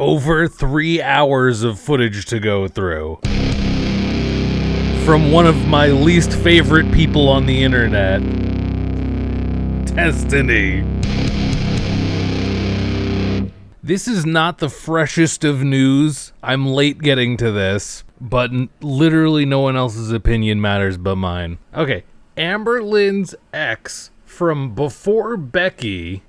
over 3 hours of footage to go through. From one of my least favorite people on the internet, Destiny. This is not the freshest of news. I'm late getting to this, but literally no one else's opinion matters but mine. Okay, Amberlynn's ex from before Becky,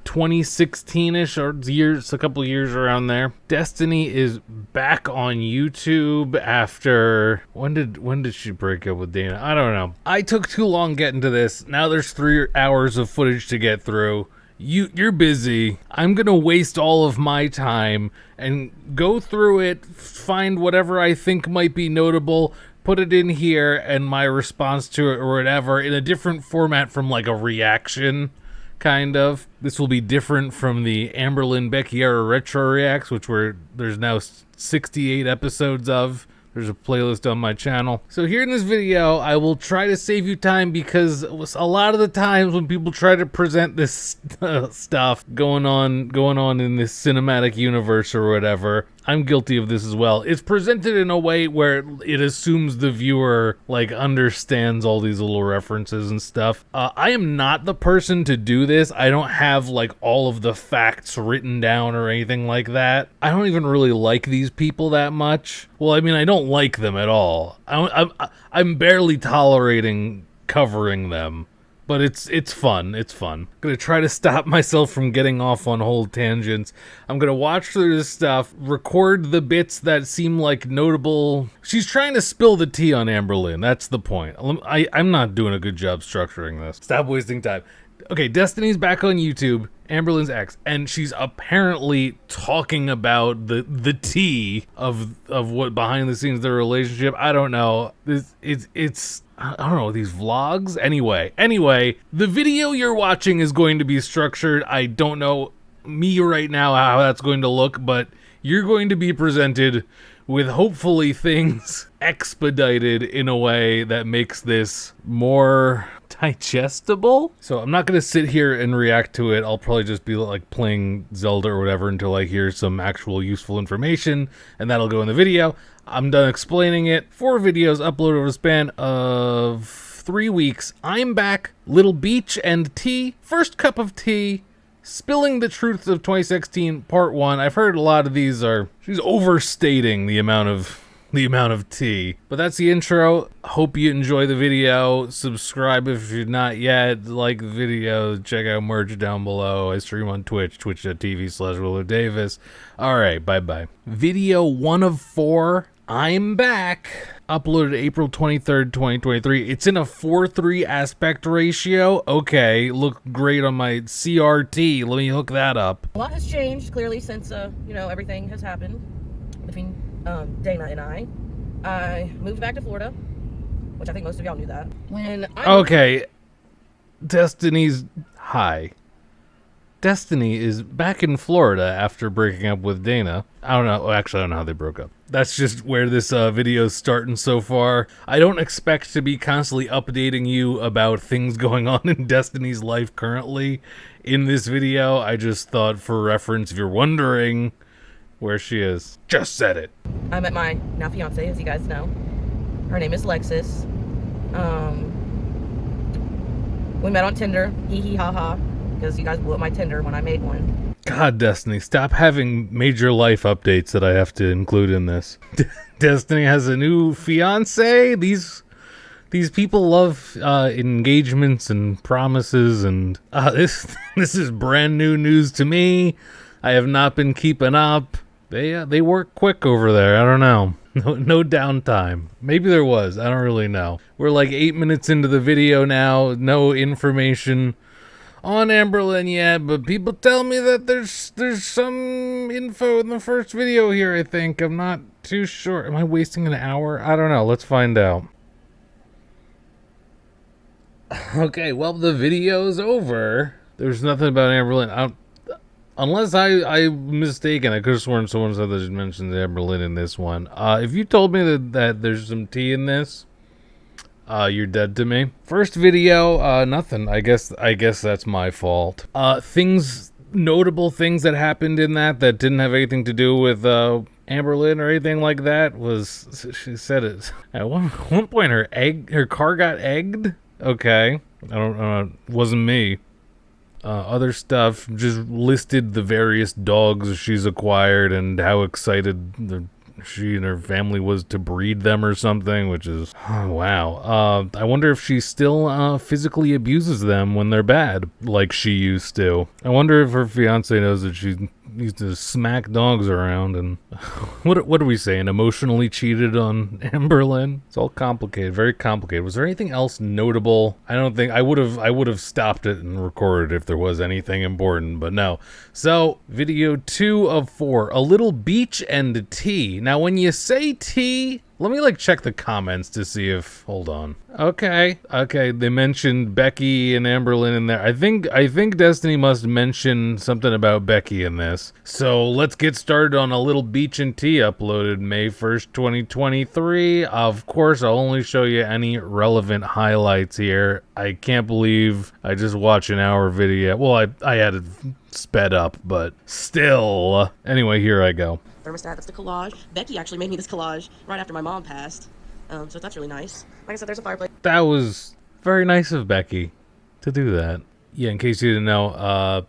2016-ish, or years, a couple years around there. Destiny is back on YouTube after when did she break up with Dana? I don't know. I took too long getting to this. Now there's 3 hours of footage to get through. You're busy. I'm gonna waste all of my time and go through it, find whatever I think might be notable, put it in here, and my response to it or whatever in a different format from like a reaction. Kind of. This will be different from the Amberlynn Becky era retro reacts, which there's now 68 episodes of. There's a playlist on my channel. So here in this video, I will try to save you time because a lot of the times when people try to present this stuff going on in this cinematic universe or whatever, I'm guilty of this as well. It's presented in a way where it assumes the viewer like understands all these little references and stuff. I am not the person to do this. I don't have like all of the facts written down or anything like that. I don't even really like these people that much. Well, I mean, I don't like them at all. I'm barely tolerating covering them. But it's fun. It's fun. I'm gonna try to stop myself from getting off on whole tangents. I'm gonna watch through this stuff, record the bits that seem like notable. She's trying to spill the tea on Amberlynn. That's the point. I'm not doing a good job structuring this. Stop wasting time. Okay, Destiny's back on YouTube, Amberlynn's ex, and she's apparently talking about the tea of what behind the scenes their relationship. I don't know. It's I don't know, these vlogs? Anyway, the video you're watching is going to be structured. I don't know me right now how that's going to look, but you're going to be presented with hopefully things expedited in a way that makes this more digestible. So I'm not going to sit here and react to it. I'll probably just be like playing Zelda or whatever until I hear some actual useful information, and that'll go in the video. I'm done explaining it. 4 videos uploaded over a span of 3 weeks. I'm back. Little beach and tea. First cup of tea. Spilling the Truths of 2016, part 1. I've heard a lot of these she's overstating the amount of tea. But that's the intro. Hope you enjoy the video. Subscribe if you're not yet. Like the video. Check out merch down below. I stream on Twitch, twitch.tv/willodavis. Alright, bye-bye. Video 1 of 4. I'm back. Uploaded April 23rd, 2023. It's in a 4:3 aspect ratio. Okay, look great on my CRT. Let me hook that up. A lot has changed, clearly, since, everything has happened between Dana and I. I moved back to Florida, which I think most of y'all knew that. Okay. Hi. Destiny is back in Florida after breaking up with Dana. I don't know. Actually, I don't know how they broke up. That's just where this video's starting so far. I don't expect to be constantly updating you about things going on in Destiny's life currently in this video. I just thought for reference, if you're wondering where she is, just said it. I met my now fiance, as you guys know. Her name is Lexus. We met on Tinder. Hee hee ha ha. Because you guys blew up my Tinder when I made one. God, Destiny, stop having major life updates that I have to include in this. Destiny has a new fiance. These people love engagements and promises, and this is brand new news to me. I have not been keeping up. They work quick over there. I don't know. No downtime. Maybe there was. I don't really know. We're like 8 minutes into the video now. No information on Amberlynn yet, but people tell me that there's some info in the first video here, I think. I'm not too sure. Am I wasting an hour? I don't know. Let's find out. Okay, well, the video's over. There's nothing about Amberlynn. Unless I'm mistaken, I could have sworn someone said that mentioned Amberlynn in this one. If you told me that there's some tea in this, you're dead to me. First video, nothing. I guess that's my fault. Things notable things that happened in that didn't have anything to do with Amberlynn or anything like that was, she said it at one point her car got egged. Okay, I don't know, wasn't me. Other stuff just listed the various dogs she's acquired and how excited she and her family was to breed them or something, which is, oh, wow. I wonder if she still physically abuses them when they're bad, like she used to. I wonder if her fiance knows that she needs to smack dogs around. And what are we saying? Emotionally cheated on Amberlynn? It's all complicated, very complicated. Was there anything else notable? I don't think I would have stopped it and recorded if there was anything important, but no. So video 2 of 4, a little beach and tea. Now when you say tea, let me check the comments to see if, hold on. Okay, they mentioned Becky and Amberlynn in there. I think Destiny must mention something about Becky in this. So let's get started on a little beach and tea, uploaded May 1st, 2023. Of course, I'll only show you any relevant highlights here. I can't believe I just watched an hour video. Well, I had it sped up, but still. Anyway, here I go. Thermostat, that's the collage. Becky actually made me this collage right after my mom passed. So that's really nice. Like I said, there's a fireplace. That was very nice of Becky to do that. Yeah, in case you didn't know,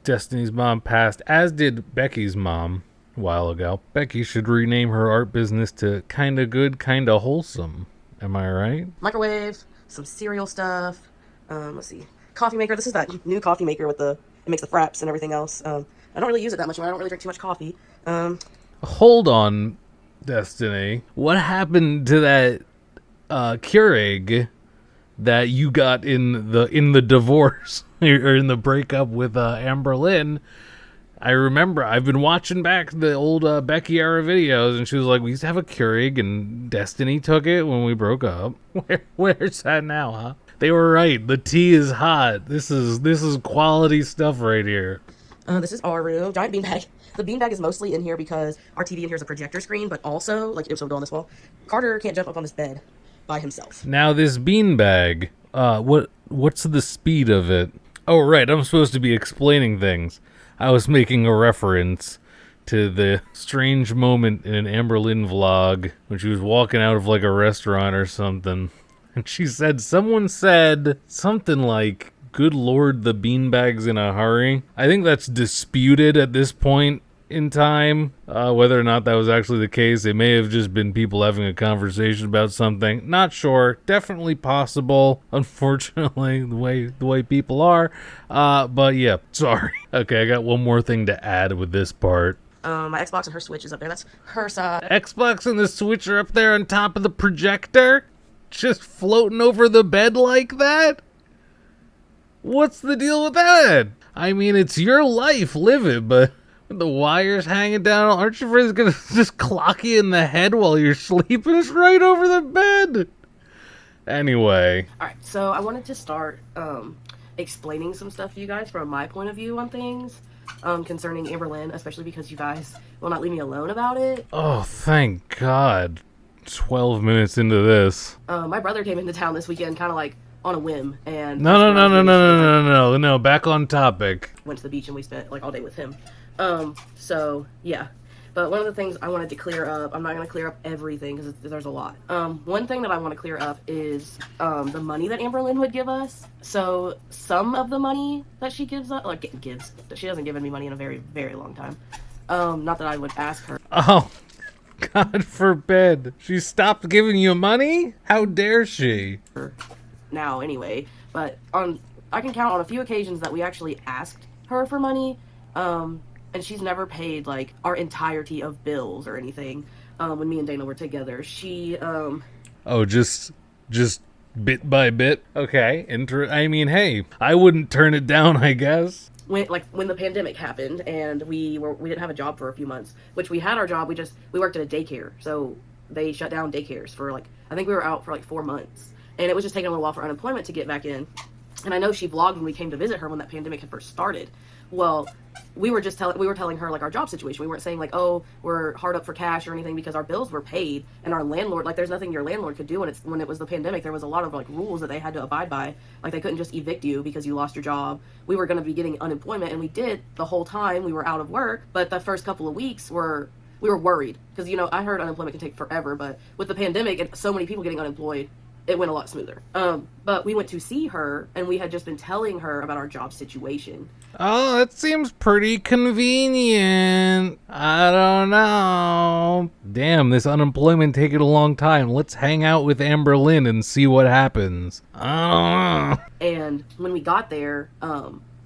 Destiny's mom passed, as did Becky's mom a while ago. Becky should rename her art business to Kinda Good, Kinda Wholesome. Am I right? Microwave, some cereal stuff. Let's see. Coffee maker. This is that new coffee maker with it makes the fraps and everything else. I don't really use it that much. I don't really drink too much coffee. Hold on, Destiny. What happened to that Keurig that you got in the divorce or in the breakup with Amberlynn? I remember I've been watching back the old Becky era videos, and she was like, "We used to have a Keurig, and Destiny took it when we broke up." Where's that now, huh? They were right. The tea is hot. This is quality stuff right here. This is our room. Giant beanbag. The beanbag is mostly in here because our TV in here is a projector screen, but also, like, it would go on this wall. Carter can't jump up on this bed by himself. Now, this beanbag, what's the speed of it? Oh, right, I'm supposed to be explaining things. I was making a reference to the strange moment in an Amberlynn vlog when she was walking out of, like, a restaurant or something. And she said, someone said something like, "Good Lord, the beanbag's in a hurry." I think that's disputed at this point in time, whether or not that was actually the case. It may have just been people having a conversation about something. Not sure. Definitely possible. Unfortunately, the way people are. But yeah, sorry. Okay, I got one more thing to add with this part. My Xbox and her Switch is up there. That's her side. Xbox and the Switch are up there on top of the projector? Just floating over the bed like that? What's the deal with that? I mean, it's your life, live it, but with the wires hanging down, aren't you afraid it's gonna just clock you in the head while you're sleeping? It's right over the bed. Anyway. Alright, so I wanted to start explaining some stuff to you guys from my point of view on things concerning Amberlynn, especially because you guys will not leave me alone about it. Oh, thank God. 12 minutes into this. My brother came into town this weekend kind of like on a whim, and no, back on topic. Went to the beach and we spent like all day with him. So yeah, but one of the things I wanted to clear up, I'm not going to clear up everything because there's a lot. One thing that I want to clear up is the money that Amberlynn would give us. So some of the money that she gives us, she hasn't given me money in a very, very long time. Not that I would ask her. Oh, God forbid. She stopped giving you money? How dare she? Now anyway, but I can count on a few occasions that we actually asked her for money, and she's never paid like our entirety of bills or anything. When me and Dana were together, she just bit by bit. Okay, I mean, hey, I wouldn't turn it down, I guess. When the pandemic happened and we didn't have a job for a few months, which we had our job, we worked at a daycare, so they shut down daycares for I think we were out for 4 months. And it was just taking a little while for unemployment to get back in. And I know she vlogged when we came to visit her when that pandemic had first started. Well, we were telling her like our job situation. We weren't saying like, oh, we're hard up for cash or anything, because our bills were paid and our landlord, like, there's nothing your landlord could do. And when it was the pandemic, there was a lot of like rules that they had to abide by. Like, they couldn't just evict you because you lost your job. We were going to be getting unemployment, and we did the whole time we were out of work. But the first couple of weeks we were worried, because, you know, I heard unemployment can take forever, but with the pandemic and so many people getting unemployed, it went a lot smoother. But we went to see her, and we had just been telling her about our job situation. Oh, that seems pretty convenient. I don't know. Damn, this unemployment taking a long time. Let's hang out with Amberlynn and see what happens. I don't know. And when we got there,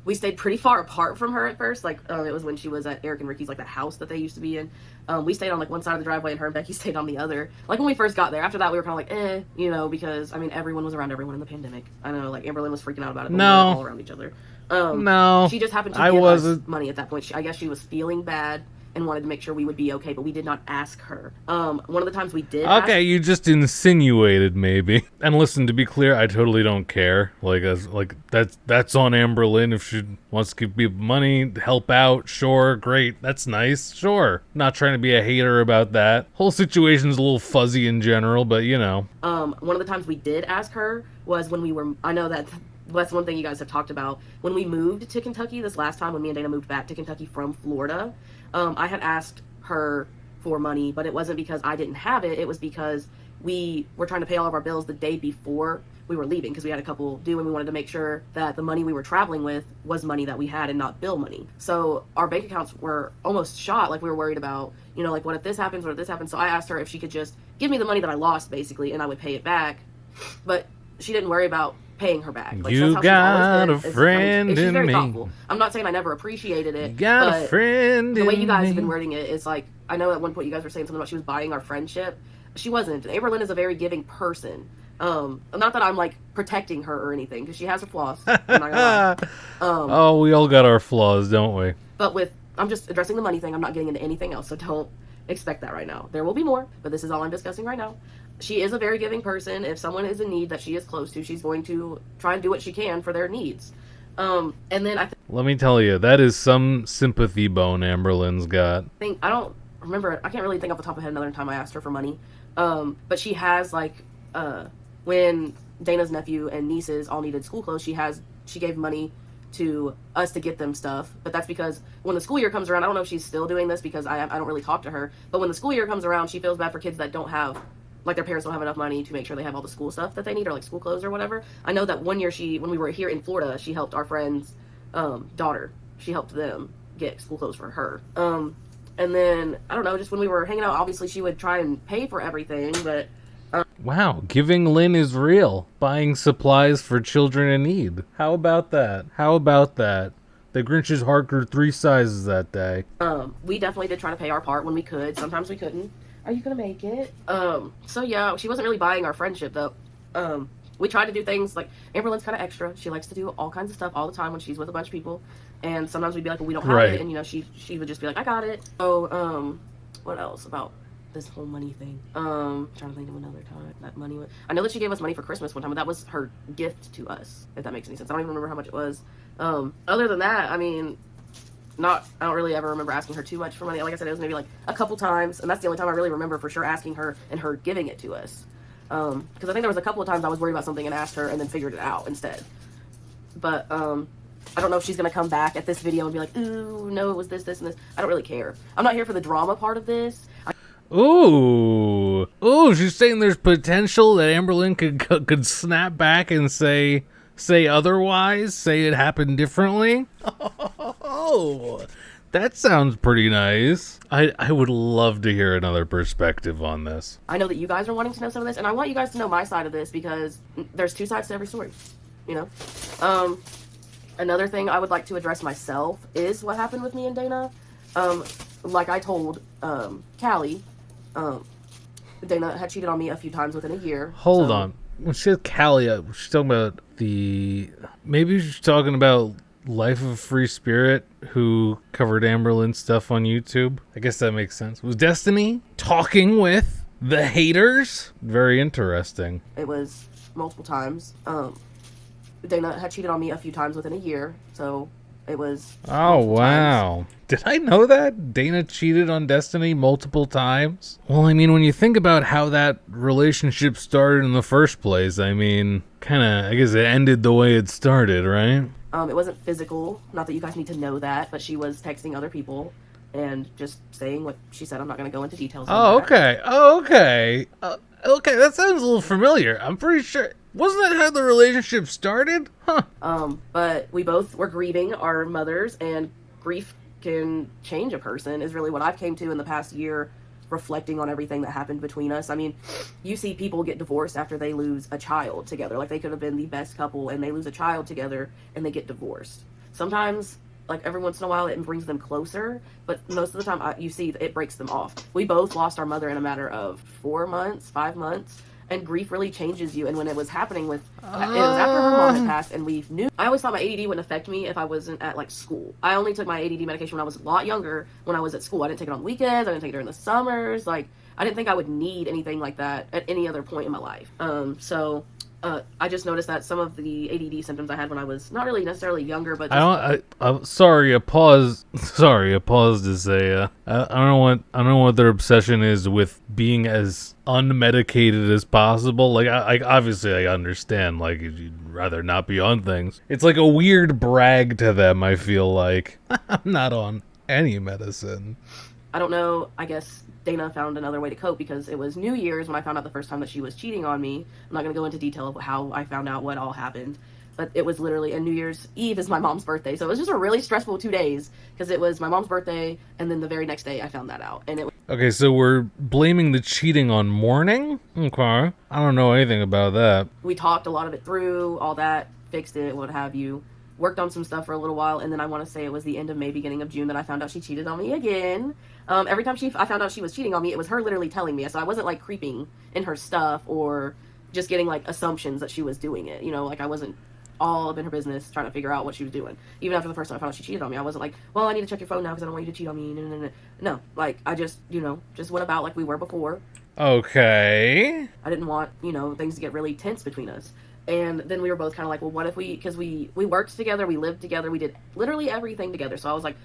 we stayed pretty far apart from her at first. Like, it was when she was at Eric and Ricky's, like, that house that they used to be in. We stayed on, like, one side of the driveway, and her and Becky stayed on the other. Like, when we first got there. After that, we were kind of like, you know, because, I mean, everyone was around everyone in the pandemic. I know, like, Amberlynn was freaking out about it, but we were all around each other. No. She just happened to give us money at that point. I guess she was feeling bad and wanted to make sure we would be okay, but we did not ask her. One of the times we did you just insinuated, maybe. And listen, to be clear, I totally don't care. That's on Amberlynn. If she wants to give me money, help out, sure, great, that's nice, sure. Not trying to be a hater about that. Whole situation's a little fuzzy in general, but you know. One of the times we did ask her was when we were, I know that's one thing you guys have talked about. When we moved to Kentucky this last time, when me and Dana moved back to Kentucky from Florida, I had asked her for money, but it wasn't because I didn't have it. It was because we were trying to pay all of our bills the day before we were leaving, because we had a couple due, and we wanted to make sure that the money we were traveling with was money that we had and not bill money. So our bank accounts were almost shot. Like, we were worried about, you know, like, what if this happens, what if this happens? So I asked her if she could just give me the money that I lost, basically, and I would pay it back. But she didn't worry about paying her back. Like, you got a friend in she's very me. thoughtful. I'm not saying I never appreciated it. You got a friend the way you guys in have been me. wording it is like, I know at one point you guys were saying something about she was buying our friendship. She wasn't. Amberlynn is a very giving person. Not that I'm like protecting her or anything, because she has her flaws. I'm not gonna lie. Oh, we all got our flaws, don't we? But I'm just addressing the money thing. I'm not getting into anything else, so don't expect that right now. There will be more, but this is all I'm discussing right now. She is a very giving person. If someone is in need that she is close to, she's going to try and do what she can for their needs. And then let me tell you, that is some sympathy bone Amberlynn's got. I don't remember, I can't really think off the top of my head another time I asked her for money. But she has, like, when Dana's nephew and nieces all needed school clothes, she gave money to us to get them stuff. But that's because when the school year comes around, I don't know if she's still doing this, because I don't really talk to her, but when the school year comes around, she feels bad for kids that don't have, like, their parents don't have enough money to make sure they have all the school stuff that they need, or like school clothes or whatever. I know that one year when we were here in Florida, she helped our friend's daughter. She helped them get school clothes for her. And then, I don't know, just when we were hanging out, obviously she would try and pay for everything, but wow, giving Lynn is real. Buying supplies for children in need. How about that? The Grinch's heart grew 3 sizes that day. We definitely did try to pay our part when we could. Sometimes we couldn't. Are you gonna make it? So yeah, she wasn't really buying our friendship, though. We tried to do things, like, Amberlynn's kind of extra. She likes to do all kinds of stuff all the time when she's with a bunch of people. And sometimes we'd be like, well, we don't have it. And, you know, she would just be like, I got it. So, what else about this whole money thing? Trying to think of another time that money went. I know that she gave us money for Christmas one time, but that was her gift to us, if that makes any sense. I don't even remember how much it was. Other than that, I mean, I don't really ever remember asking her too much for money. Like I said, it was maybe like a couple times, and that's the only time I really remember for sure asking her and her giving it to us. Because I think there was a couple of times I was worried about something and asked her and then figured it out instead. But I don't know if she's going to come back at this video and be like, ooh, no, it was this, and this. I don't really care. I'm not here for the drama part of this. Ooh, she's saying there's potential that Amberlynn could snap back and say otherwise, say it happened differently. Oh, that sounds pretty nice. I would love to hear another perspective on this. I know that you guys are wanting to know some of this, and I want you guys to know my side of this, because there's 2 sides to every story, you know? Another thing I would like to address myself is what happened with me and Dana. Like I told Callie, Dana had cheated on me a few times within a year. Hold on. When she said Callie, she's talking about maybe she's talking about Life of a Free Spirit, who covered Amberlynn stuff on YouTube. I guess that makes sense. Was Destiny talking with the haters? Very interesting. It was multiple times. Dana had cheated on me a few times within a year, so It was Oh, multiple times. wow. Did I know that? Dana cheated on Destiny multiple times? Well, I mean, when you think about how that relationship started in the first place, I mean, I guess it ended the way it started, right? It wasn't physical. Not that you guys need to know that, but she was texting other people and just saying what she said. I'm not going to go into details on Oh, that. okay. Oh, okay. Okay, that sounds a little familiar. I'm pretty sure. Wasn't that how the relationship started? Huh. But we both were grieving our mothers, and grief can change a person, is really what I've came to in the past year, reflecting on everything that happened between us. I mean, you see people get divorced after they lose a child together. Like, they could have been the best couple, and they lose a child together, and they get divorced. Sometimes, like, every once in a while, it brings them closer, but most of the time, you see it breaks them off. We both lost our mother in a matter of 4 months, 5 months. And grief really changes you. And when it was happening with, it was after her mom had passed, and we knew. I always thought my ADD wouldn't affect me if I wasn't at, like, school. I only took my ADD medication when I was a lot younger, when I was at school. I didn't take it on weekends. I didn't take it during the summers. Like, I didn't think I would need anything like that at any other point in my life. I just noticed that some of the ADD symptoms I had when I was not really necessarily younger, but just, I'm sorry. A pause. Sorry, a pause to say. I don't know what their obsession is with being as unmedicated as possible. Like, I obviously I understand. Like, you'd rather not be on things. It's like a weird brag to them. I feel like I'm not on any medicine. I don't know. I guess Dana found another way to cope, because it was New Year's when I found out the first time that she was cheating on me. I'm not going to go into detail of how I found out what all happened, but it was literally, and New Year's Eve is my mom's birthday, so it was just a really stressful 2 days, because it was my mom's birthday, and then the very next day I found that out, and it was... Okay, so we're blaming the cheating on morning? Okay. I don't know anything about that. We talked a lot of it through, all that, fixed it, what have you. Worked on some stuff for a little while, and then I want to say it was the end of May, beginning of June, that I found out she cheated on me again. Every time I found out she was cheating on me, it was her literally telling me. So I wasn't, like, creeping in her stuff or just getting, like, assumptions that she was doing it. You know, like, I wasn't all up in her business trying to figure out what she was doing. Even after the first time I found out she cheated on me, I wasn't like, well, I need to check your phone now because I don't want you to cheat on me. No. Like, I just, just went about like we were before. Okay. I didn't want, things to get really tense between us. And then we were both kind of like, well, what if because we worked together, we lived together, we did literally everything together. So I was like,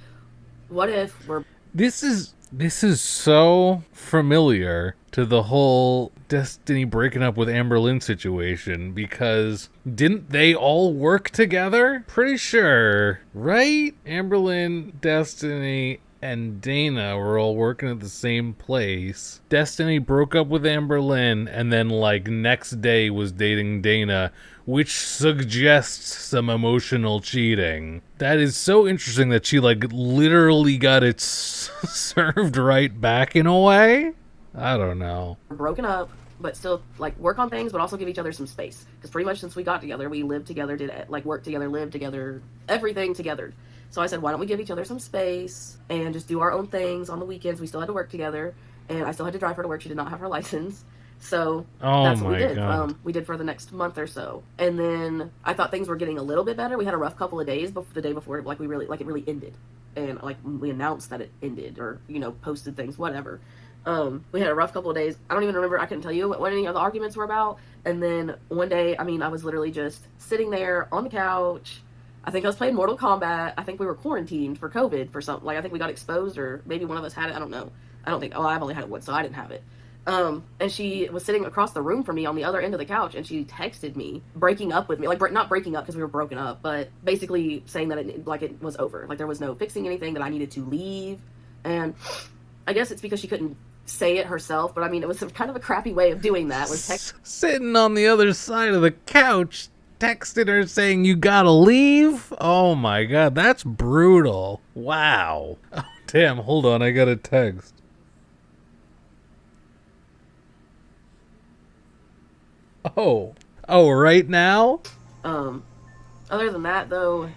what if we're... This is so familiar to the whole Destiny breaking up with Amberlynn situation, because didn't they all work together? Pretty sure, right? Amberlynn, Destiny, and Dana were all working at the same place. Destiny broke up with Amberlynn and then, like, next day was dating Dana, which suggests some emotional cheating. That is so interesting that she, like, literally got it served right back in a way. I don't know. Broken up, but still, like, work on things, but also give each other some space. Because pretty much since we got together, we lived together, did, like, work together, lived together, everything together. So I said, why don't we give each other some space and just do our own things on the weekends? We still had to work together, and I still had to drive her to work. She did not have her license. So that's what we did. We did for the next month or so. And then I thought things were getting a little bit better. We had a rough couple of days, but the day before, like, it really ended. And, like, we announced that it ended, or, posted things, whatever. We had a rough couple of days. I don't even remember. I couldn't tell you what any of the arguments were about. And then one day, I was literally just sitting there on the couch. I think I was playing Mortal Kombat. I think we were quarantined for COVID for something. Like, I think we got exposed, or maybe one of us had it. I don't know. I've only had it once, so I didn't have it. And she was sitting across the room from me on the other end of the couch, and she texted me, breaking up with me. Like, not breaking up because we were broken up, but basically saying that it was over. Like, there was no fixing anything, that I needed to leave. And I guess it's because she couldn't say it herself, but it was kind of a crappy way of doing that. Was sitting on the other side of the couch, texted her saying you gotta leave? Oh my god, that's brutal. Wow. Oh, damn, hold on, I got a text. Oh, right now? Other than that, though,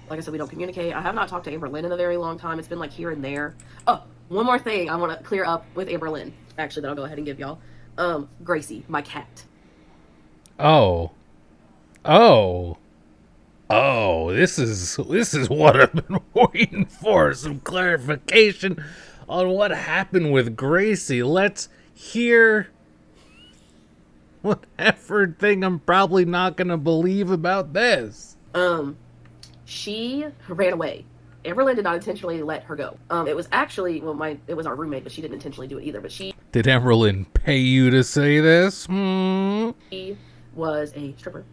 like I said, we don't communicate. I have not talked to Amberlynn in a very long time. It's been, like, here and there. Oh, one more thing I want to clear up with Amberlynn, actually, that I'll go ahead and give y'all. Gracie, my cat. Oh, this is what I've been waiting for. Some clarification on what happened with Gracie. Let's hear whatever thing I'm probably not going to believe about this. She ran away. Amberlynn did not intentionally let her go. It was actually, it was our roommate, but she didn't intentionally do it either. But Did Amberlynn pay you to say this? She was a stripper,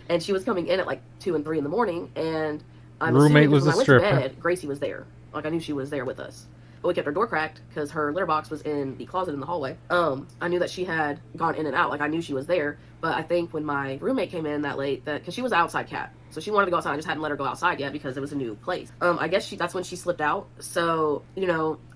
and she was coming in at like 2 and 3 in the morning, and I'm Roommate assuming was when a I went stripper. to bed, Gracie was there. Like, I knew she was there with us. But we kept her door cracked because her litter box was in the closet in the hallway. I knew that she had gone in and out. Like, I knew she was there. But I think when my roommate came in that late, because she was an outside cat, so she wanted to go outside. I just hadn't let her go outside yet because it was a new place. I guess that's when she slipped out. So,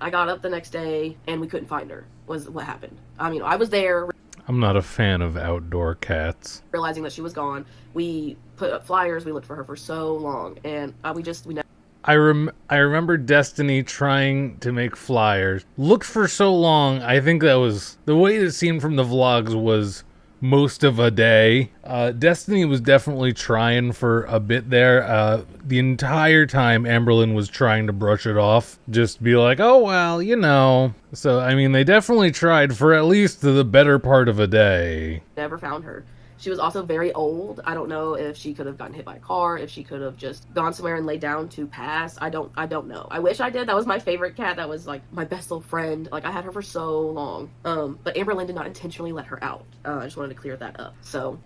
I got up the next day and we couldn't find her, was what happened. I was there. I'm not a fan of outdoor cats. Realizing that she was gone, we put up flyers. We looked for her for so long, and we never. I remember Destiny trying to make flyers. Looked for so long. I think that was the way it seemed from the vlogs was most of a day. Destiny was definitely trying for a bit there. The entire time Amberlynn was trying to brush it off. Just be like, oh, well, So, they definitely tried for at least the better part of a day. Never found her. She was also very old. I don't know if she could have gotten hit by a car, if she could have just gone somewhere and laid down to pass. I don't know. I wish I did. That was my favorite cat. That was like my best little friend. Like, I had her for so long. But Amberlynn did not intentionally let her out. I just wanted to clear that up.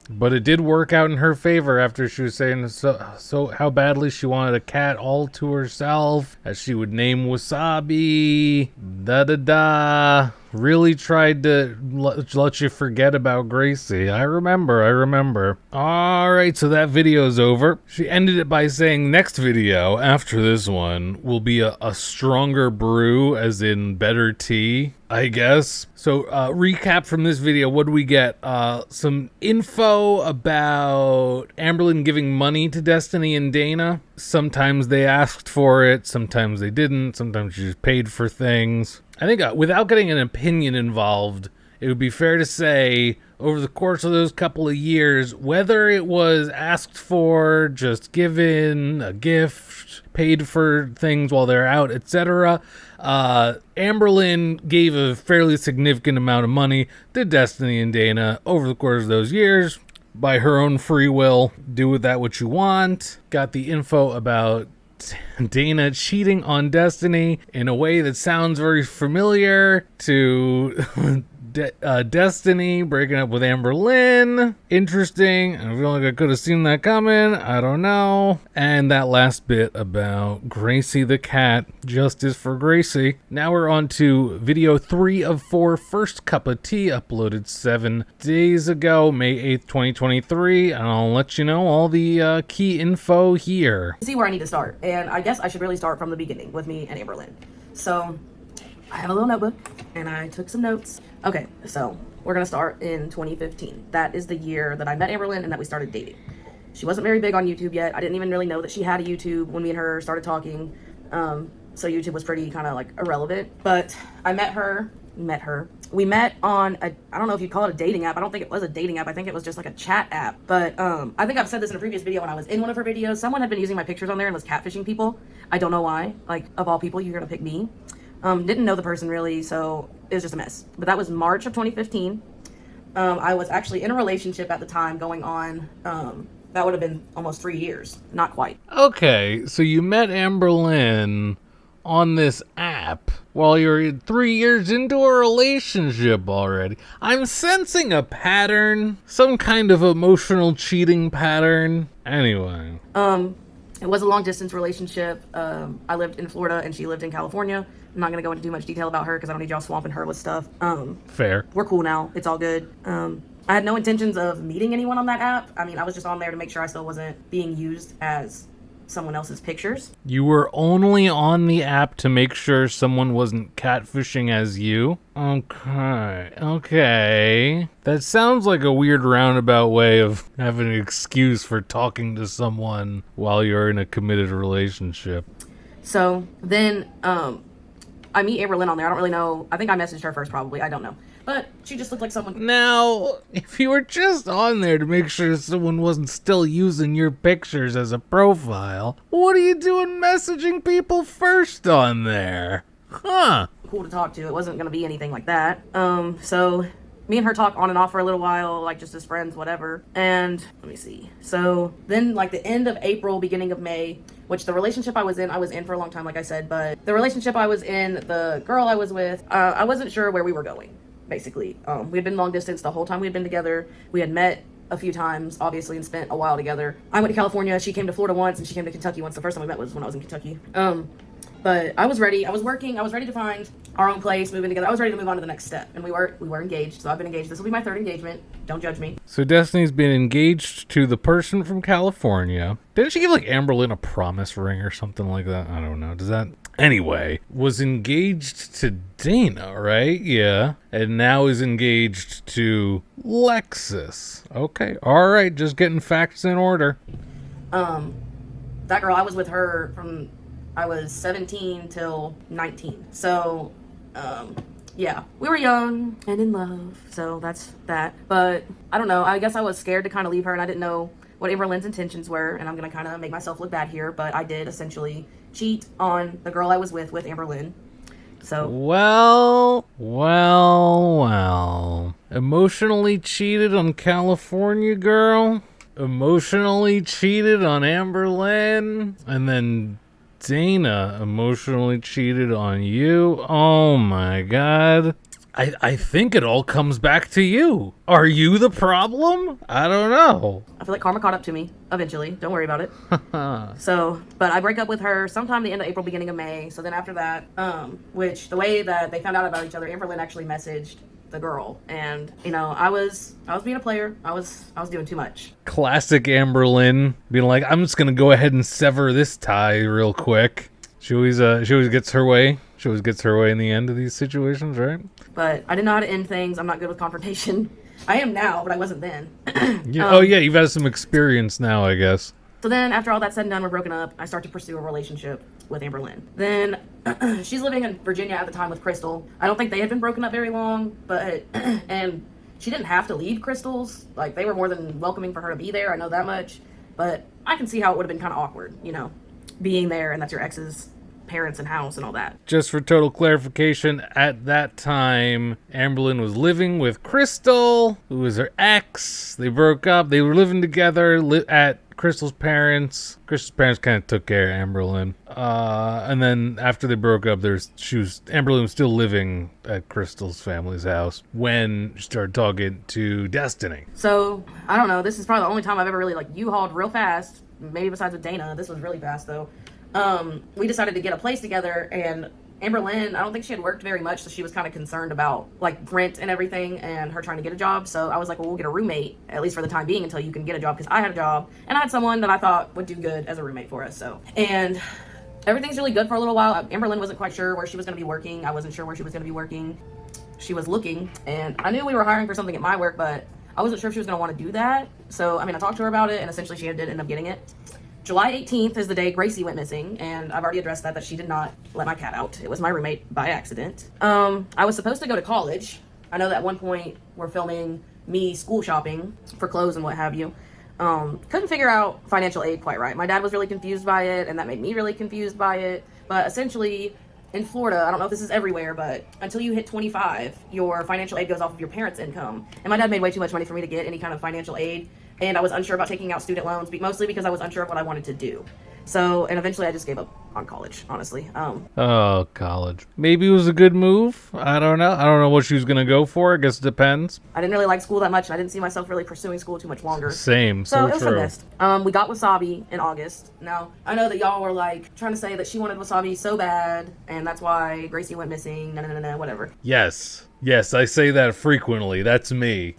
But it did work out in her favor after she was saying so how badly she wanted a cat all to herself, as she would name Wasabi. Really tried to let you forget about Gracie. I remember. Alright, so that video's over. She ended it by saying next video, after this one, will be a stronger brew, as in better tea, I guess. So, recap from this video, what do we get? Some info about Amberlynn giving money to Destiny and Dana. Sometimes they asked for it, sometimes they didn't, sometimes she just paid for things. I think without getting an opinion involved, it would be fair to say over the course of those couple of years, whether it was asked for, just given, a gift, paid for things while they're out, etc., Amberlynn gave a fairly significant amount of money to Destiny and Dana over the course of those years by her own free will. Do with that what you want. Got the info about Dana cheating on Destiny in a way that sounds very familiar to Destiny breaking up with Amberlynn. Interesting. I feel like I could have seen that coming. I don't know. And that last bit about Gracie the cat. Justice for Gracie. Now we're on to video 3 of 4, First Cup of Tea, uploaded 7 days ago, May 8th, 2023. And I'll let you know all the key info here. See where I need to start. And I guess I should really start from the beginning with me and Amberlynn. So, I have a little notebook, and I took some notes. Okay, so we're gonna start in 2015. That is the year that I met Amberlynn and that we started dating. She wasn't very big on YouTube yet. I didn't even really know that she had a YouTube when me and her started talking. So YouTube was pretty kind of like irrelevant. But I met her. We met on I don't know if you'd call it a dating app. I don't think it was a dating app. I think it was just like a chat app. But I think I've said this in a previous video when I was in one of her videos. Someone had been using my pictures on there and was catfishing people. I don't know why. Like, of all people, you're gonna pick me. Didn't know the person really, so it was just a mess. But that was March of 2015. I was actually in a relationship at the time going on, that would have been almost 3 years. Not quite. Okay, so you met Amberlynn on this app while you're 3 years into a relationship already. I'm sensing a pattern, some kind of emotional cheating pattern. Anyway. It was a long distance relationship. I lived in Florida and she lived in California. I'm not going to go into too much detail about her because I don't need y'all swamping her with stuff. Fair. We're cool now. It's all good. I had no intentions of meeting anyone on that app. I mean, I was just on there to make sure I still wasn't being used as someone else's pictures. You were only on the app to make sure someone wasn't catfishing as you? Okay. That sounds like a weird roundabout way of having an excuse for talking to someone while you're in a committed relationship. So then, I meet Amberlynn on there. I don't really know. I think I messaged her first probably. I don't know. But she just looked like someone. Now, if you were just on there to make sure someone wasn't still using your pictures as a profile, what are you doing messaging people first on there? Huh. Cool to talk to. It wasn't going to be anything like that. So me and her talk on and off for a little while, like just as friends, whatever. And let me see. So then like the end of April, beginning of May, which the relationship I was in for a long time, like I said, but the relationship I was in, the girl I was with, I wasn't sure where we were going, basically. We had been long distance the whole time we had been together. We had met a few times, obviously, and spent a while together. I went to California, she came to Florida once, and she came to Kentucky once. The first time we met was when I was in Kentucky. But I was ready. I was working. I was ready to find our own place, moving together. I was ready to move on to the next step. And we were engaged. So I've been engaged. This will be my third engagement. Don't judge me. So Destiny's been engaged to the person from California. Didn't she give like Amberlynn a promise ring or something like that? I don't know. Does that... Anyway, was engaged to Dana, right? Yeah. And now is engaged to Lexus. Okay. All right. Just getting facts in order. That girl, I was with her from... I was 17 till 19. So, yeah, we were young and in love. So that's that. But I don't know. I guess I was scared to kind of leave her, and I didn't know what Amberlynn's intentions were. And I'm going to kind of make myself look bad here. But I did essentially cheat on the girl I was with Amberlynn. So. Well. Emotionally cheated on California girl. Emotionally cheated on Amberlynn. And then Dana emotionally cheated on you. Oh my god. I think it all comes back to you. Are you the problem? I don't know. I feel like karma caught up to me eventually. Don't worry about it. So, but I break up with her sometime the end of April, beginning of May. So then after that, which the way that they found out about each other, Amberlynn actually messaged the girl, and you know, I was being a player. I was doing too much. Classic Amberlynn being like, I'm just gonna go ahead and sever this tie real quick. She always gets her way. She always gets her way in the end of these situations, right? But I didn't know how to end things. I'm not good with confrontation. I am now, but I wasn't then. Oh yeah, you've had some experience now, I guess. So then after all that's said and done, we're broken up. I start to pursue a relationship with Amberlynn. Then she's living in Virginia at the time with Krystal. I don't think they had been broken up very long, but and she didn't have to leave Krystal's. Like, they were more than welcoming for her to be there. I know that much. But I can see how it would have been kind of awkward, you know, being there and that's your ex's parents and house and all that. Just for total clarification, at that time, Amberlynn was living with Krystal, who was her ex. They broke up. They were living together at Krystal's parents. Krystal's parents kind of took care of Amberlynn. And then after they broke up, Amberlynn was still living at Krystal's family's house when she started talking to Destiny. So, I don't know. This is probably the only time I've ever really, like, U-hauled real fast. Maybe besides with Dana. This was really fast, though. We decided to get a place together, and Amberlynn, I don't think she had worked very much, so she was kind of concerned about, like, rent and everything, and her trying to get a job. So I was like, well, we'll get a roommate, at least for the time being, until you can get a job, because I had a job, and I had someone that I thought would do good as a roommate for us. So, and everything's really good for a little while. Amberlynn wasn't quite sure where she was going to be working. I wasn't sure where she was going to be working. She was looking, and I knew we were hiring for something at my work, but I wasn't sure if she was going to want to do that. So, I mean, I talked to her about it, and essentially she did end up getting it. July 18th is the day Gracie went missing, and I've already addressed that she did not let my cat out. It was my roommate by accident. I was supposed to go to college. I know that at one point we're filming me school shopping for clothes and what have you. Couldn't figure out financial aid quite right. My dad was really confused by it, and that made me really confused by it. But essentially, in Florida, I don't know if this is everywhere, but until you hit 25, your financial aid goes off of your parents' income. And my dad made way too much money for me to get any kind of financial aid. And I was unsure about taking out student loans, mostly because I was unsure of what I wanted to do. So, and eventually I just gave up on college, honestly. Oh, college. Maybe it was a good move. I don't know. I don't know what she was going to go for. I guess it depends. I didn't really like school that much, and I didn't see myself really pursuing school too much longer. Same. So it was true. a mist. We got Wasabi in August. Now, I know that y'all were like trying to say that she wanted Wasabi so bad, and that's why Gracie went missing, whatever. Yes, I say that frequently. That's me.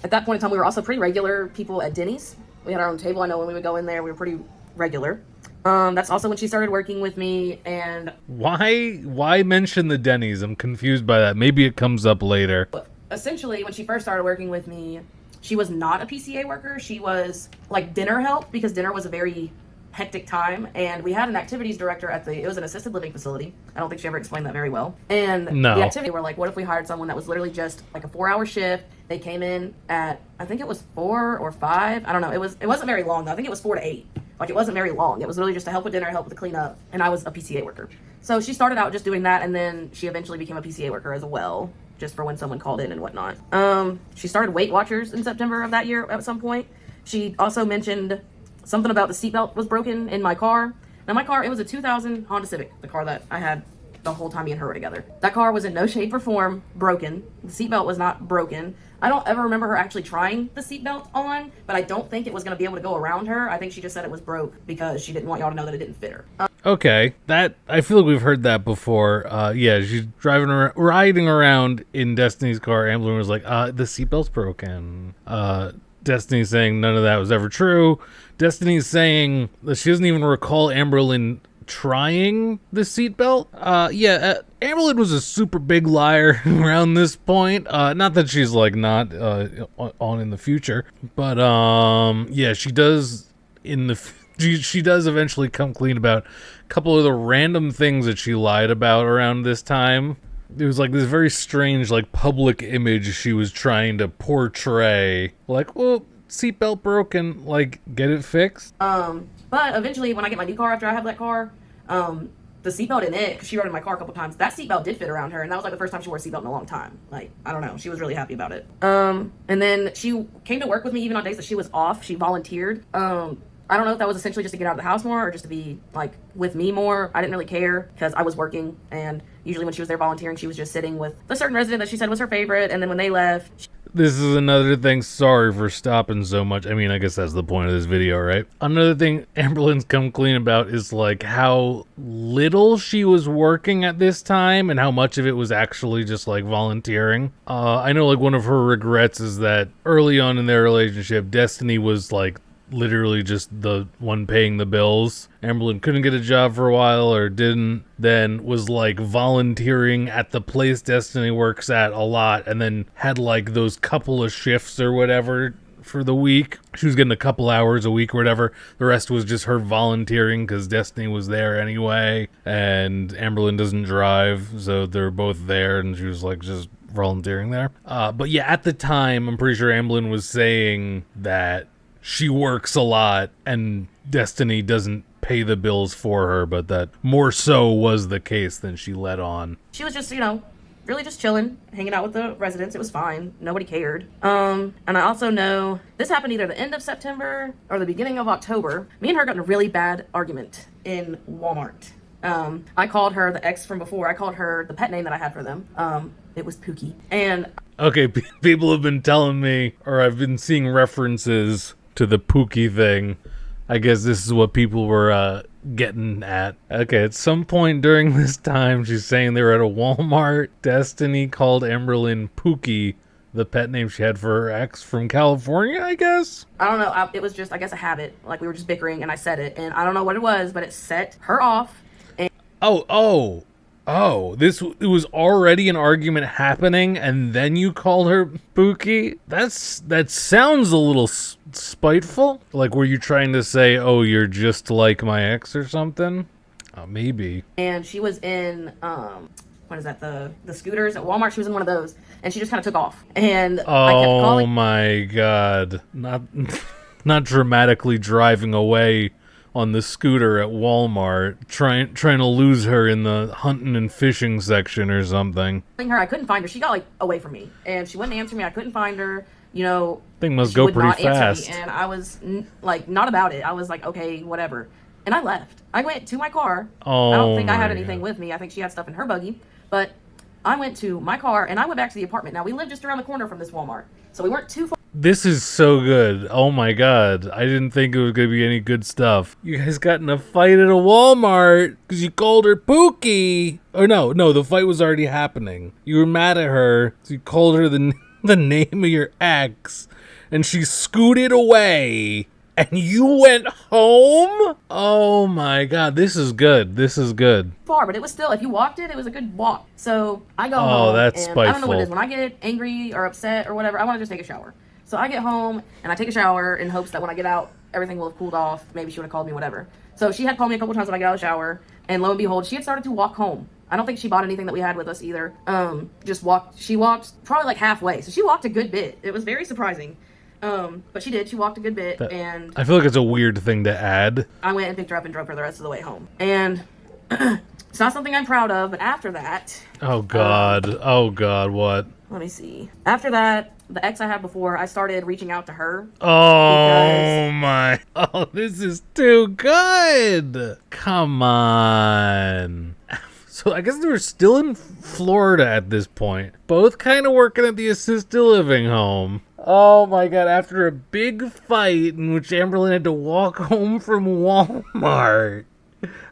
At that point in time, we were also pretty regular people at Denny's. We had our own table. I know when we would go in there, we were pretty regular. That's also when she started working with me, and... Why mention the Denny's? I'm confused by that. Maybe it comes up later. Essentially, when she first started working with me, she was not a PCA worker. She was, like, dinner help, because dinner was a very hectic time, and we had an activities director it was an assisted living facility. I don't think she ever explained that very well. And no. The activity were like, what if we hired someone that was literally just like a 4-hour shift? They came in at, I think it was 4 or 5. I don't know. It wasn't very long though. I think it was 4 to 8. Like, it wasn't very long. It was really just to help with dinner, help with the cleanup, and I was a PCA worker. So she started out just doing that, and then she eventually became a PCA worker as well, just for when someone called in and whatnot. She started Weight Watchers in September of that year at some point. She also mentioned something about the seatbelt was broken in my car. Now, my car, it was a 2000 Honda Civic, the car that I had the whole time me and her were together. That car was in no shape or form broken. The seatbelt was not broken. I don't ever remember her actually trying the seatbelt on, but I don't think it was going to be able to go around her. I think she just said it was broke because she didn't want y'all to know that it didn't fit her. Okay, that I feel like we've heard that before. Yeah, she's riding around in Destiny's car. Amberlynn was like, the seatbelt's broken. Destiny's saying none of that was ever true. Destiny's saying that she doesn't even recall Amberlynn trying the seatbelt. Amberlynn was a super big liar around this point. Not that she's like not on in the future, but yeah, she does she does eventually come clean about a couple of the random things that she lied about around this time. It was like this very strange, like, public image she was trying to portray. Like, well, seatbelt broken, like, get it fixed. But eventually, when I get my new car after I have that car, the seatbelt in it, because she rode in my car a couple times, that seatbelt did fit around her, and that was like the first time she wore a seatbelt in a long time. Like, I don't know, she was really happy about it. And then she came to work with me even on days that she was off. She volunteered. I don't know if that was essentially just to get out of the house more or just to be, like, with me more. I didn't really care because I was working, and usually when she was there volunteering, she was just sitting with a certain resident that she said was her favorite, and then when they left... This is another thing. Sorry for stopping so much. I mean, I guess that's the point of this video, right? Another thing Amberlynn's come clean about is, like, how little she was working at this time and how much of it was actually just, like, volunteering. I know, like, one of her regrets is that early on in their relationship, Destiny was, like, literally just the one paying the bills. Amberlynn couldn't get a job for a while or didn't, then was like volunteering at the place Destiny works at a lot, and then had like those couple of shifts or whatever for the week. She was getting a couple hours a week or whatever. The rest was just her volunteering because Destiny was there anyway, and Amberlynn doesn't drive, so they're both there, and she was like just volunteering there. But yeah, at the time, I'm pretty sure Amberlynn was saying that she works a lot and Destiny doesn't pay the bills for her, but that more so was the case than she let on. She was just, you know, really just chilling, hanging out with the residents. It was fine. Nobody cared. And I also know this happened either the end of September or the beginning of October. Me and her got in a really bad argument in Walmart. I called her the ex from before. I called her the pet name that I had for them. It was Pookie. And okay, people have been telling me, or I've been seeing references to the Pookie thing. I guess this is what people were getting at. Okay, at some point during this time, she's saying they were at a Walmart. Destiny called Amberlynn Pookie, the pet name she had for her ex from California, I guess? I don't know. It was just, I guess, a habit. Like, we were just bickering, and I said it. And I don't know what it was, but it set her off. And it was already an argument happening, and then you called her Pookie? That sounds a little spiteful. Like, were you trying to say, oh, you're just like my ex or something? Maybe. And she was in, what is that, the scooters at Walmart? She was in one of those, and she just kind of took off. And I kept calling. Oh my God. Not dramatically driving away on the scooter at Walmart, trying to lose her in the hunting and fishing section or something. I couldn't find her. She got like away from me, and she wouldn't answer me. I couldn't find her. You know, thing must go pretty fast. And I was like, not about it. I was like, okay, whatever. And I left. I went to my car. I don't think I had anything with me. I think she had stuff in her buggy. But I went to my car, and I went back to the apartment. Now, we lived just around the corner from this Walmart, so we weren't too far. This is so good. Oh my God. I didn't think it was going to be any good stuff. You guys got in a fight at a Walmart because you called her Pookie. Or no, the fight was already happening. You were mad at her, so you called her the name of your ex, and she scooted away, and you went home? Oh my God, this is good. This is good. Far, but it was still, if you walked it was a good walk. So I go home. Oh, that's spiteful. I don't know what it is. When I get angry or upset or whatever, I want to just take a shower. So I get home, and I take a shower in hopes that when I get out, everything will have cooled off. Maybe she would have called me, whatever. So she had called me a couple times when I got out of the shower, and lo and behold, she had started to walk home. I don't think she bought anything that we had with us either. She walked probably like halfway. So she walked a good bit. It was very surprising. But she did. She walked a good bit, and I feel like it's a weird thing to add. I went and picked her up and drove her the rest of the way home. And it's not something I'm proud of, but after that... Oh, God. What? Let me see. After that, the ex I had before, I started reaching out to her. Oh, my. Oh, this is too good. Come on. So I guess they were still in Florida at this point. Both kind of working at the assisted living home. Oh my God, after a big fight in which Amberlynn had to walk home from Walmart,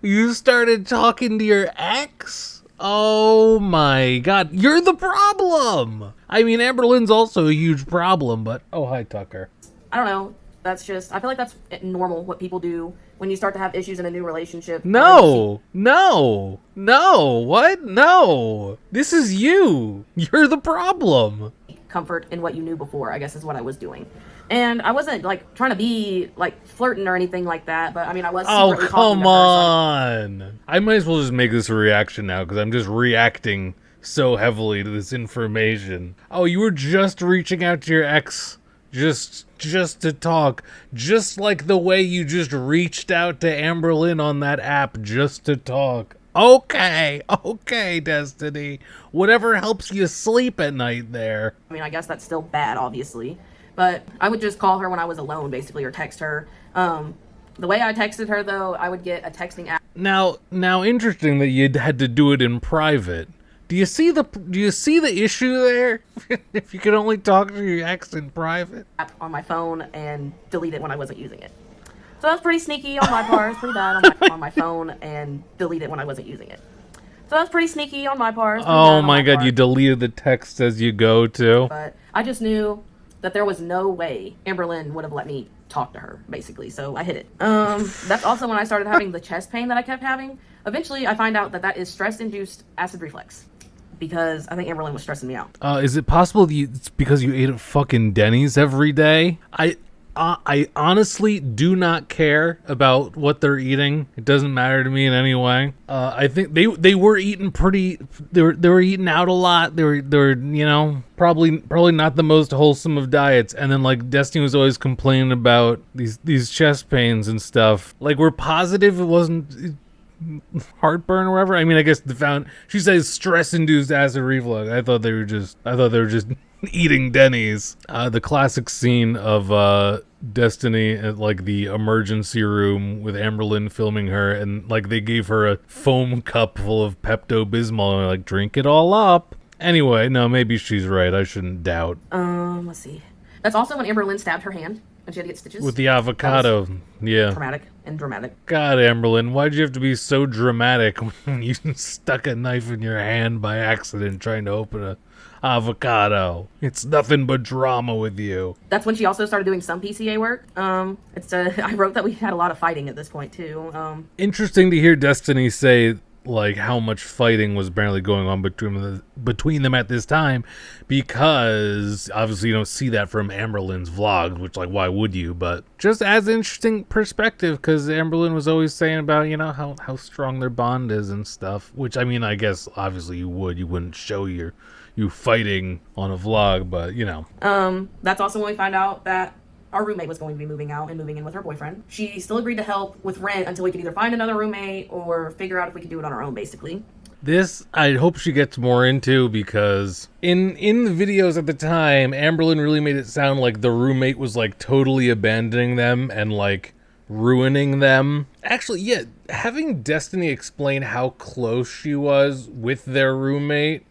you started talking to your ex? Oh my God, you're the problem! I mean, Amberlynn's also a huge problem, but... Oh, hi, Tucker. I don't know. That's just... I feel like that's normal, what people do when you start to have issues in a new relationship. No! What? No! This is you! You're the problem! Comfort in what you knew before, I guess is what I was doing. And I wasn't, like, trying to be, like, flirting or anything like that, but, I mean, I was secretly talking to her, come on! I might as well just make this a reaction now, because I'm just reacting so heavily to this information. Oh, you were just reaching out to your ex just to talk, just like the way you just reached out to Amberlynn on that app just to talk. Okay, Destiny. Whatever helps you sleep at night there. I mean, I guess that's still bad, obviously. But I would just call her when I was alone, basically, or text her. The way I texted her, though, I would get a texting app. Now, interesting that you had to do it in private. Do you see the issue there? If you could only talk to your ex in private. On my phone and delete it when I wasn't using it. So that's pretty sneaky on my part. It's pretty bad on my phone and delete it when I wasn't using it. So that's pretty sneaky on my part. Oh my God, you deleted the text as you go too. But I just knew that there was no way Amberlynn would have let me talk to her, basically. So I hid it. That's also when I started having the chest pain that I kept having. Eventually, I find out that is stress-induced acid reflux. Because I think Amberlynn was stressing me out. Is it possible it's because you ate at fucking Denny's every day? I honestly do not care about what they're eating. It doesn't matter to me in any way. I think they were eating they were eating out a lot. They were probably not the most wholesome of diets. And then like Destiny was always complaining about these chest pains and stuff. Like we're positive it wasn't heartburn or whatever. I mean, I guess she says stress-induced acid reflux. I thought they were just eating Denny's. The classic scene of Destiny at like the emergency room with Amberlynn filming her, and like they gave her a foam cup full of Pepto-Bismol and like drink it all up. Anyway, no, maybe she's right. I shouldn't doubt. Let's see. That's also when Amberlynn stabbed her hand and she had to get stitches. With the avocado. Yeah. Traumatic and dramatic. God, Amberlynn, why'd you have to be so dramatic when you stuck a knife in your hand by accident trying to open a avocado? It's nothing but drama with you. That's when she also started doing some PCA work. I wrote that we had a lot of fighting at this point too. Interesting to hear Destiny say like how much fighting was apparently going on between them at this time, because obviously you don't see that from Amberlynn's vlogs, which like why would you? But just as interesting perspective, because Amberlynn was always saying about how strong their bond is and stuff, which I mean I guess obviously you wouldn't show you fighting on a vlog, but that's also when we find out that our roommate was going to be moving out and moving in with her boyfriend. She still agreed to help with rent until we could either find another roommate or figure out if we could do it on our own, basically. This, I hope she gets more into, because in the videos at the time, Amberlynn really made it sound like the roommate was like totally abandoning them and like ruining them. Actually, yeah, having Destiny explain how close she was with their roommate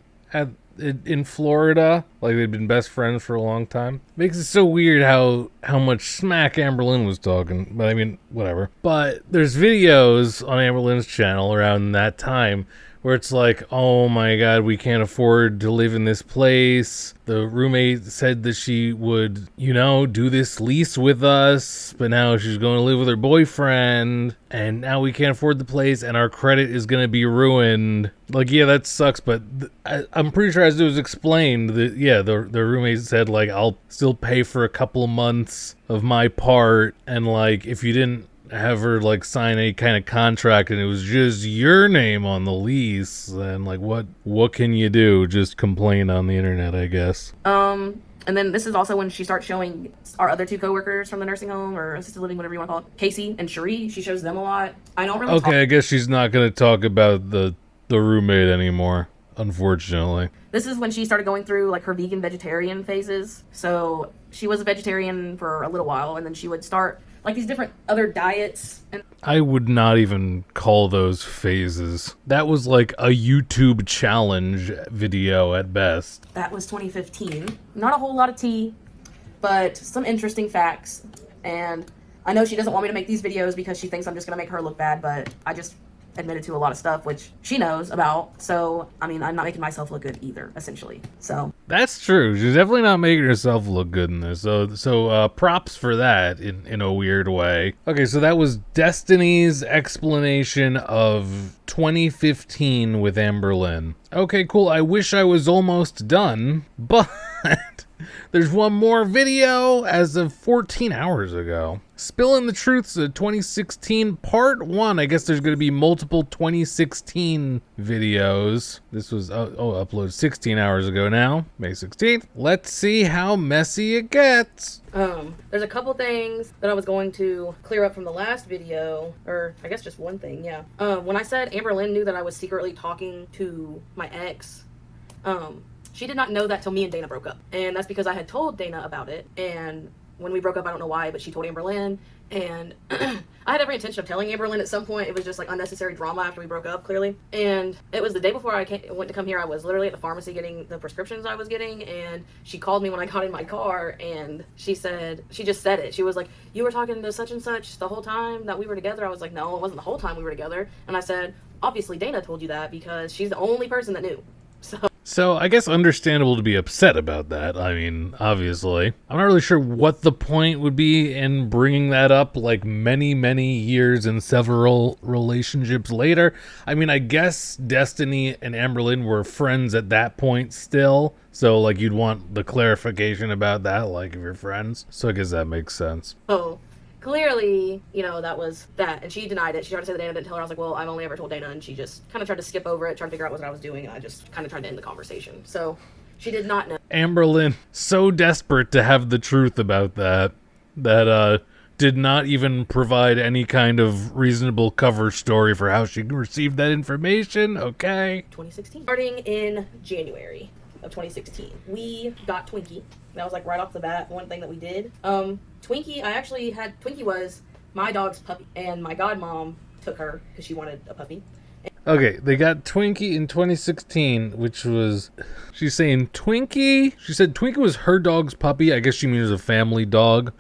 in Florida, like they'd been best friends for a long time, makes it so weird how much smack Amberlynn was talking. But I mean, whatever. But there's videos on Amberlynn's channel around that time where it's like, oh my God, we can't afford to live in this place. The roommate said that she would, do this lease with us, but now she's going to live with her boyfriend, and now we can't afford the place, and our credit is going to be ruined. Like, yeah, that sucks, but I'm pretty sure as it was explained, the roommate said, like, I'll still pay for a couple of months of my part, and, like, if you didn't have her like sign any kind of contract and it was just your name on the lease, and like what can you do? Just complain on the internet, I guess. And And then this is also when she starts showing our other two coworkers from the nursing home or assisted living, whatever you want to call it, Casey and Cherie. She shows them a lot. I don't really Okay, I guess she's not going to talk about the roommate anymore, unfortunately. This is when she started going through like her vegan vegetarian phases. So she was a vegetarian for a little while, and then she would start like these different other diets. And I would not even call those phases. That was like a YouTube challenge video at best. that was 2015. Not a whole lot of tea, but some interesting facts. And I know she doesn't want me to make these videos because she thinks I'm just going to make her look bad, but I just admitted to a lot of stuff which she knows about. So, I mean, I'm not making myself look good either, essentially. So That's true. She's definitely not making herself look good in this. So props for that in a weird way. Okay, so that was Destiny's explanation of 2015 with Amberlynn. Okay, cool. I wish I was almost done, but there's one more video as of 14 hours ago. Spilling the Truths of 2016 Part 1. I guess there's going to be multiple 2016 videos. This was uploaded 16 hours ago now, May 16th. Let's see how messy it gets. there's a couple things that I was going to clear up from the last video, or I guess just one thing, yeah. When I said Amberlynn knew that I was secretly talking to my ex, she did not know that till me and Dana broke up. And that's because I had told Dana about it, and when we broke up, I don't know why, but she told Amberlynn, and I had every intention of telling Amberlynn at some point. It was just like unnecessary drama after we broke up, clearly. And it was the day before I went to come here. I was literally at the pharmacy getting the prescriptions I was getting, and she called me when I got in my car, and she just said it. She was like, "You were talking to such and such the whole time that we were together?" I was like, "No, it wasn't the whole time we were together." And I said, "Obviously Dana told you that because she's the only person that knew." So I guess understandable to be upset about that. I mean, obviously. I'm not really sure what the point would be in bringing that up like many, many years and several relationships later. I mean, I guess Destiny and Amberlynn were friends at that point still. So, like, you'd want the clarification about that, like, if you're friends. So I guess that makes sense. Oh. Clearly, that was that. And she denied it. She tried to say that Dana didn't tell her. I was like, well, I've only ever told Dana. And she just kind of tried to skip over it, trying to figure out what I was doing. And I just kind of tried to end the conversation. So she did not know. Amberlynn, so desperate to have the truth about that did not even provide any kind of reasonable cover story for how she received that information. Okay. 2016. Starting in January of 2016, we got Twinkie. That was like right off the bat, one thing that we did. Twinkie was my dog's puppy, and my godmom took her because she wanted a puppy. Okay, they got Twinkie in 2016, which was, she's saying Twinkie? She said Twinkie was her dog's puppy. I guess she means a family dog.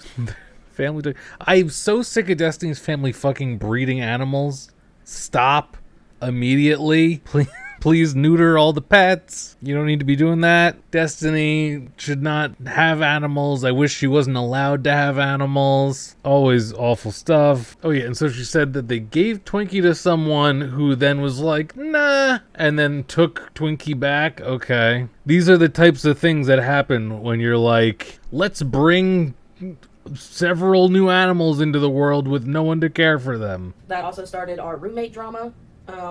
Family dog. I'm so sick of Destiny's Family fucking breeding animals. Stop immediately. Please neuter all the pets. You don't need to be doing that. Destiny should not have animals. I wish she wasn't allowed to have animals. Always awful stuff. Oh yeah, and so she said that they gave Twinkie to someone who then was like, nah, and then took Twinkie back. Okay. These are the types of things that happen when you're like, let's bring several new animals into the world with no one to care for them. That also started our roommate drama,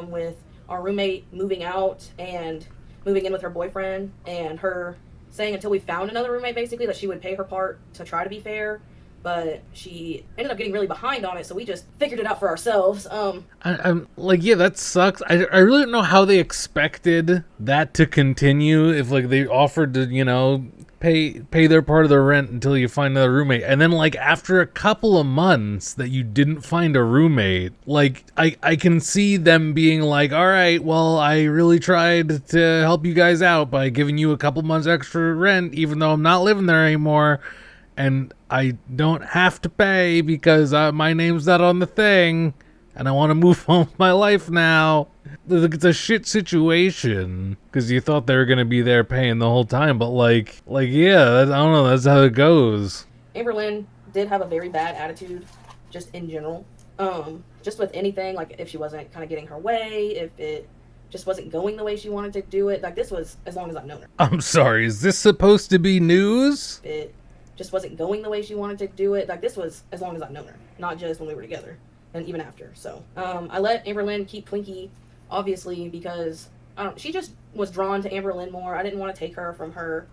with our roommate moving out and moving in with her boyfriend, and her saying until we found another roommate, basically, that she would pay her part to try to be fair, but she ended up getting really behind on it, so we just figured it out for ourselves. I'm like, yeah, that sucks. I really don't know how they expected that to continue if, like, they offered to, pay their part of the rent until you find another roommate, and then like after a couple of months that you didn't find a roommate, like I can see them being like, all right, well, I really tried to help you guys out by giving you a couple months extra rent even though I'm not living there anymore and I don't have to pay because my name's not on the thing and I want to move on with my life now. It's a shit situation because you thought they were going to be there paying the whole time, but yeah, I don't know, that's how it goes. Amberlynn did have a very bad attitude just in general, just with anything, like if she wasn't kind of getting her way, if it just wasn't going the way she wanted to do it. Like, this was as long as I've known her. I'm sorry, is this supposed to be news? It just wasn't going the way she wanted to do it. Like, this was as long as I've known her, not just when we were together and even after. So I let Amberlynn keep Twinkie, obviously, because she just was drawn to Amberlynn more. I didn't want to take her from her.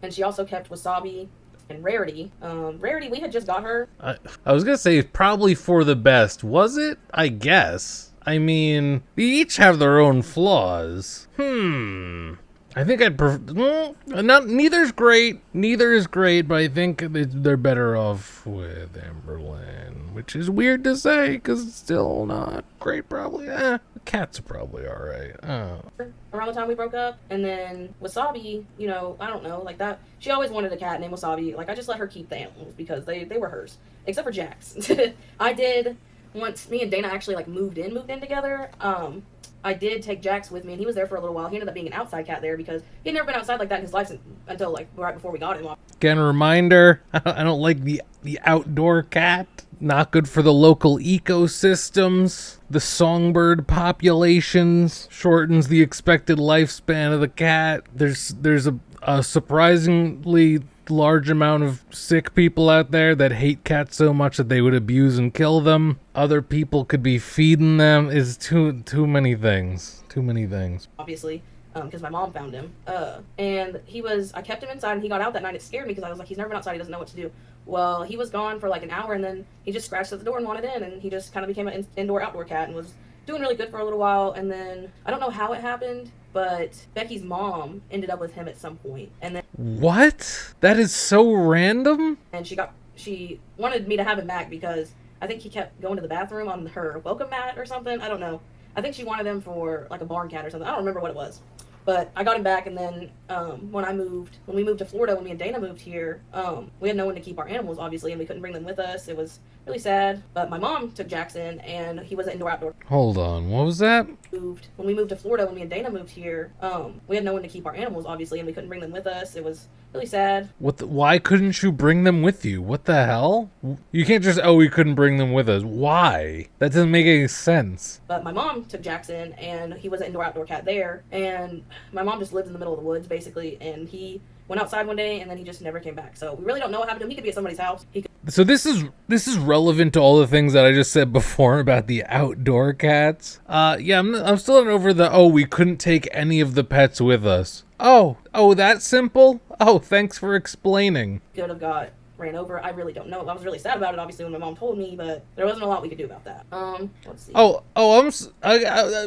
And she also kept Wasabi and Rarity. Rarity, we had just got her. I was gonna say probably for the best. Was it? I guess. I mean, they each have their own flaws. I think I'd prefer... neither's great. Neither is great, but I think they're better off with Amberlynn. Which is weird to say, because it's still not great, probably. The cats are probably alright. Around the time we broke up. And then Wasabi, you know, I don't know, like that. She always wanted a cat named Wasabi. Like, I just let her keep the animals because they were hers. Except for Jax. I did... Once me and Dana actually like moved in together, I did take Jax with me, and he was there for a little while. He ended up being an outside cat there because he had never been outside like that in his life until like right before we got him. Again, a reminder, I don't like the outdoor cat. Not good for the local ecosystems. The songbird populations shortens the expected lifespan of the cat. There's a surprisingly large amount of sick people out there that hate cats so much that they would abuse and kill them. Other people could be feeding them. Is too many things. Too many things. Obviously, because my mom found him. And I kept him inside, and he got out that night. It scared me because I was like, he's never been outside. He doesn't know what to do. Well, he was gone for like an hour, and then he just scratched at the door and wanted in, and he just kind of became an indoor-outdoor cat and was doing really good for a little while. And then I don't know how it happened, but Becky's mom ended up with him at some point. And then what? That is so random. And she wanted me to have him back because I think he kept going to the bathroom on her welcome mat or something. I don't know. I think she wanted him for like a barn cat or something. I don't remember what it was. But I got him back, and then when we moved to Florida, when me and Dana moved here, we had no one to keep our animals, obviously, and we couldn't bring them with us. It was really sad. But my mom took Jackson, and he was an indoor-outdoor. Hold on, what was that? When we moved to Florida, when me and Dana moved here, we had no one to keep our animals, obviously, and we couldn't bring them with us. It was really sad. Why couldn't you bring them with you? What the hell? You can't just, we couldn't bring them with us. Why? That doesn't make any sense. But my mom took Jackson, and he was an indoor-outdoor cat there, and my mom just lived in the middle of the woods, basically, and he went outside one day, and then he just never came back. So we really don't know what happened to him. He could be at somebody's house. So this is relevant to all the things that I just said before about the outdoor cats. I'm still not over the, we couldn't take any of the pets with us. Oh, that simple? Oh, thanks for explaining. Could have got ran over. I really don't know. I was really sad about it, obviously, when my mom told me, but there wasn't a lot we could do about that. Let's see.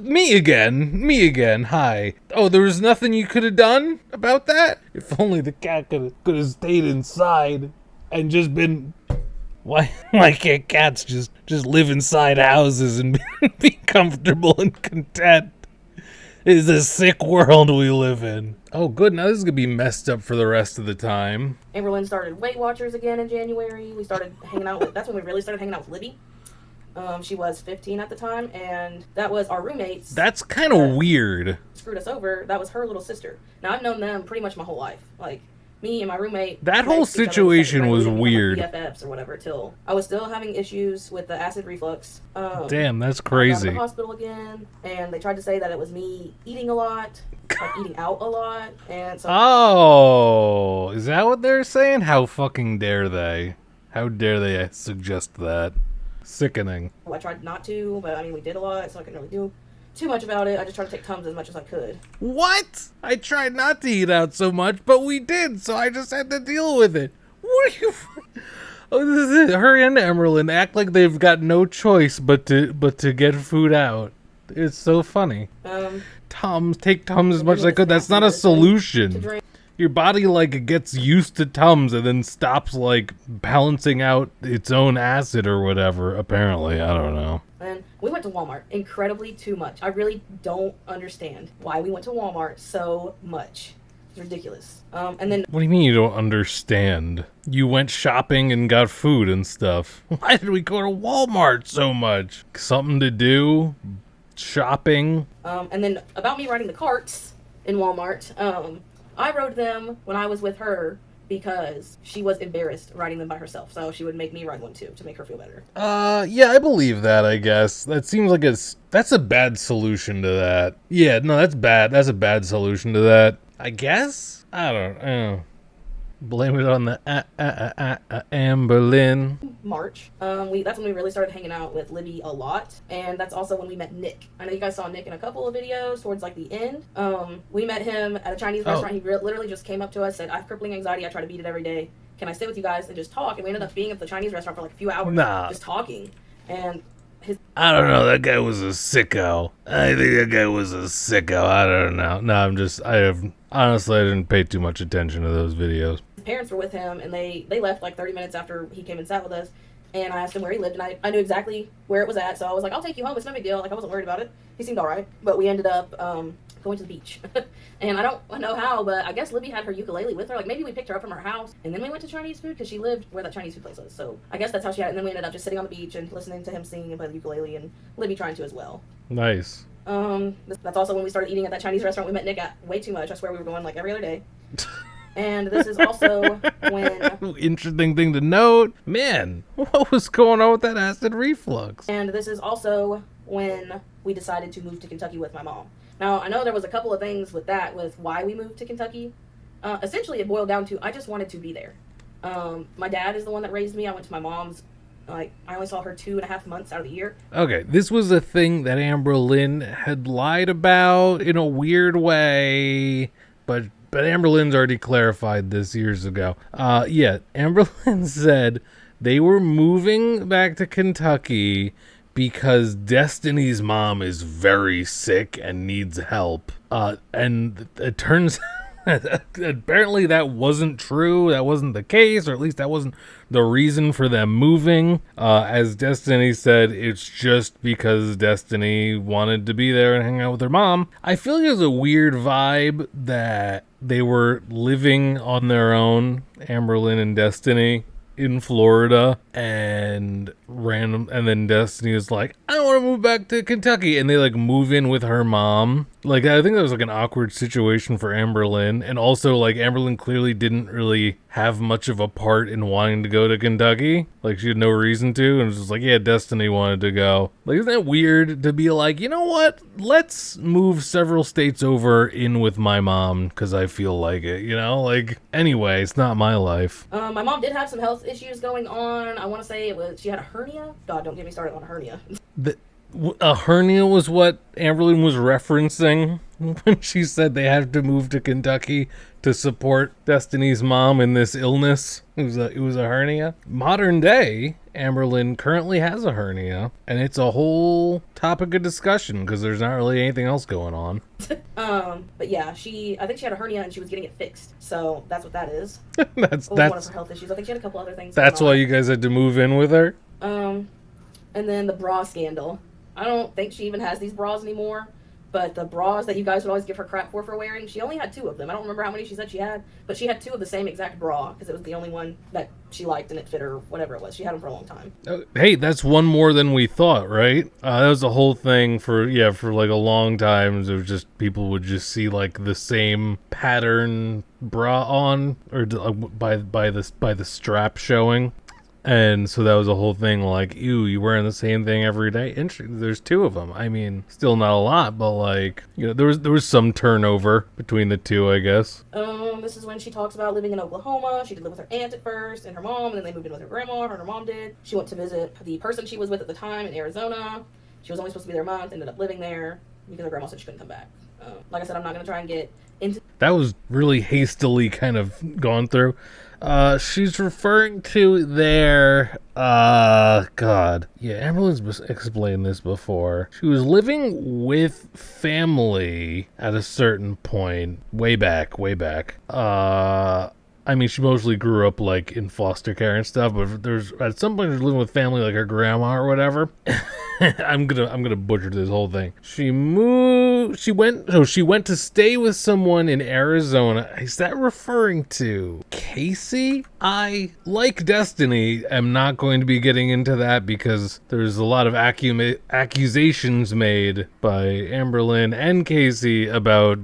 Me again. Hi. Oh, there was nothing you could have done about that? If only the cat could have stayed inside and just been... Why can't cats just live inside houses and be comfortable and content? It is a sick world we live in. Oh, good. Now this is going to be messed up for the rest of the time. Amberlynn started Weight Watchers again in January. We started hanging out with... That's when we really started hanging out with Libby. She was 15 at the time, and that was our roommates. That's kind of weird. Screwed us over. That was her little sister. Now, I've known them pretty much my whole life. Like, me and my roommate... That whole situation was weird. BFFs or whatever, till I was still having issues with the acid reflux. Damn, that's crazy. I got in the hospital again, and they tried to say that it was me eating a lot, like eating out a lot, and so... Oh, is that what they're saying? How fucking dare they? How dare they suggest that? Sickening. I tried not to, but I mean, we did a lot, so I couldn't really do too much about it. I just tried to take Tums as much as I could. What? I tried not to eat out so much, but we did, so I just had to deal with it. What are you... Oh, this is it. Her and Amberlynn act like they've got no choice but to get food out. It's so funny. Take Tums as much as I could. That's not a solution. Your body, like, gets used to Tums and then stops, like, balancing out its own acid or whatever, apparently. I don't know. And we went to Walmart incredibly too much. I really don't understand why we went to Walmart so much. It's ridiculous. And then... What do you mean you don't understand? You went shopping and got food and stuff. Why did we go to Walmart so much? Something to do? Shopping? And then about me riding the carts in Walmart, I rode them when I was with her because she was embarrassed riding them by herself. So she would make me ride one too to make her feel better. Yeah, I believe that, I guess. That seems like that's a bad solution to that. Yeah, no, that's bad. That's a bad solution to that. I guess? I don't know. Blame it on the Amberlynn. March. That's when we really started hanging out with Libby a lot, and that's also when we met Nick. I know you guys saw Nick in a couple of videos towards like the end. We met him at a Chinese restaurant. He literally just came up to us, said, "I have crippling anxiety. I try to beat it every day. Can I sit with you guys and just talk?" And we ended up being at the Chinese restaurant for like a few hours, just talking. And I don't know. That guy was a sicko. I think that guy was a sicko. I don't know. No, honestly, I didn't pay too much attention to those videos. His parents were with him, and they left like 30 minutes after he came and sat with us. And I asked him where he lived, and I knew exactly where it was at. So I was like, "I'll take you home. It's no big deal." Like, I wasn't worried about it. He seemed all right. But we ended up going to the beach. And I don't know how, but I guess Libby had her ukulele with her. Like, maybe we picked her up from her house, and then we went to Chinese food because she lived where that Chinese food place was. So I guess that's how she had it. And then we ended up just sitting on the beach and listening to him sing and play the ukulele, and Libby trying to as well. Nice. That's also when we started eating at that Chinese restaurant. We met Nick at way too much. I swear we were going like every other day. And this is also when... Interesting thing to note. Man, what was going on with that acid reflux? And this is also when we decided to move to Kentucky with my mom. Now, I know there was a couple of things with why we moved to Kentucky. Essentially, it boiled down to I just wanted to be there. My dad is the one that raised me. I went to my mom's. I only saw her 2.5 months out of the year. Okay, this was a thing that Amberlynn had lied about in a weird way, but Amberlynn's already clarified this years ago. Amberlynn said they were moving back to Kentucky because Destiny's mom is very sick and needs help. And it turns apparently that wasn't true. That wasn't the case, or at least that wasn't the reason for them moving. As Destiny said, it's just because Destiny wanted to be there and hang out with her mom. I feel like there's a weird vibe that they were living on their own, Amberlynn and Destiny, in Florida, and then Destiny is like, "I want to move back to Kentucky," and they like move in with her mom. Like, I think that was like an awkward situation for Amberlynn, and also like Amberlynn clearly didn't really have much of a part in wanting to go to Kentucky. Like, she had no reason to, and it was just like, yeah, Destiny wanted to go. Like, isn't that weird to be like, you know what? Let's move several states over in with my mom because I feel like it, you know? Like, anyway, it's not my life. My mom did have some health issues going on. I want to say she had a hernia. God, don't get me started on a hernia. A hernia was what Amberlynn was referencing when she said they had to move to Kentucky to support Destiny's mom in this illness. It was a hernia. Modern day, Amberlynn currently has a hernia, and it's a whole topic of discussion because there's not really anything else going on. But yeah, I think she had a hernia and she was getting it fixed. So that's what that is. That's one of her health issues. I think she had a couple other things. That's why you guys had to move in with her? And then the bra scandal. I don't think she even has these bras anymore, but the bras that you guys would always give her crap for wearing, she only had 2 of them. I don't remember how many she said she had, but she had 2 of the same exact bra because it was the only one that she liked and it fit her, whatever it was. She had them for a long time. Hey, that's one more than we thought, right? That was the whole thing for like a long time. It was just people would just see like the same pattern bra on, or by the strap showing. And so that was a whole thing, like, ew, you wearing the same thing every day? There's 2 of them. I mean, still not a lot, but like, you know, there was some turnover between the 2, I guess. This is when she talks about living in Oklahoma. She did live with her aunt at first and her mom, and then they moved in with her grandma. Her mom did. She went to visit the person she was with at the time in Arizona. She was only supposed to be there a month, ended up living there because her grandma said she couldn't come back. Like I said, I'm not going to try and get into... That was really hastily kind of gone through. She's referring to their, God. Yeah, Amberlynn's explained this before. She was living with family at a certain point, way back. I mean, she mostly grew up, like, in foster care and stuff, but at some point she was living with family, like her grandma or whatever. I'm gonna butcher this whole thing. She went to stay with someone in Arizona. Is that referring to Casey? I, like Destiny, am not going to be getting into that because there's a lot of accusations made by Amberlynn and Casey about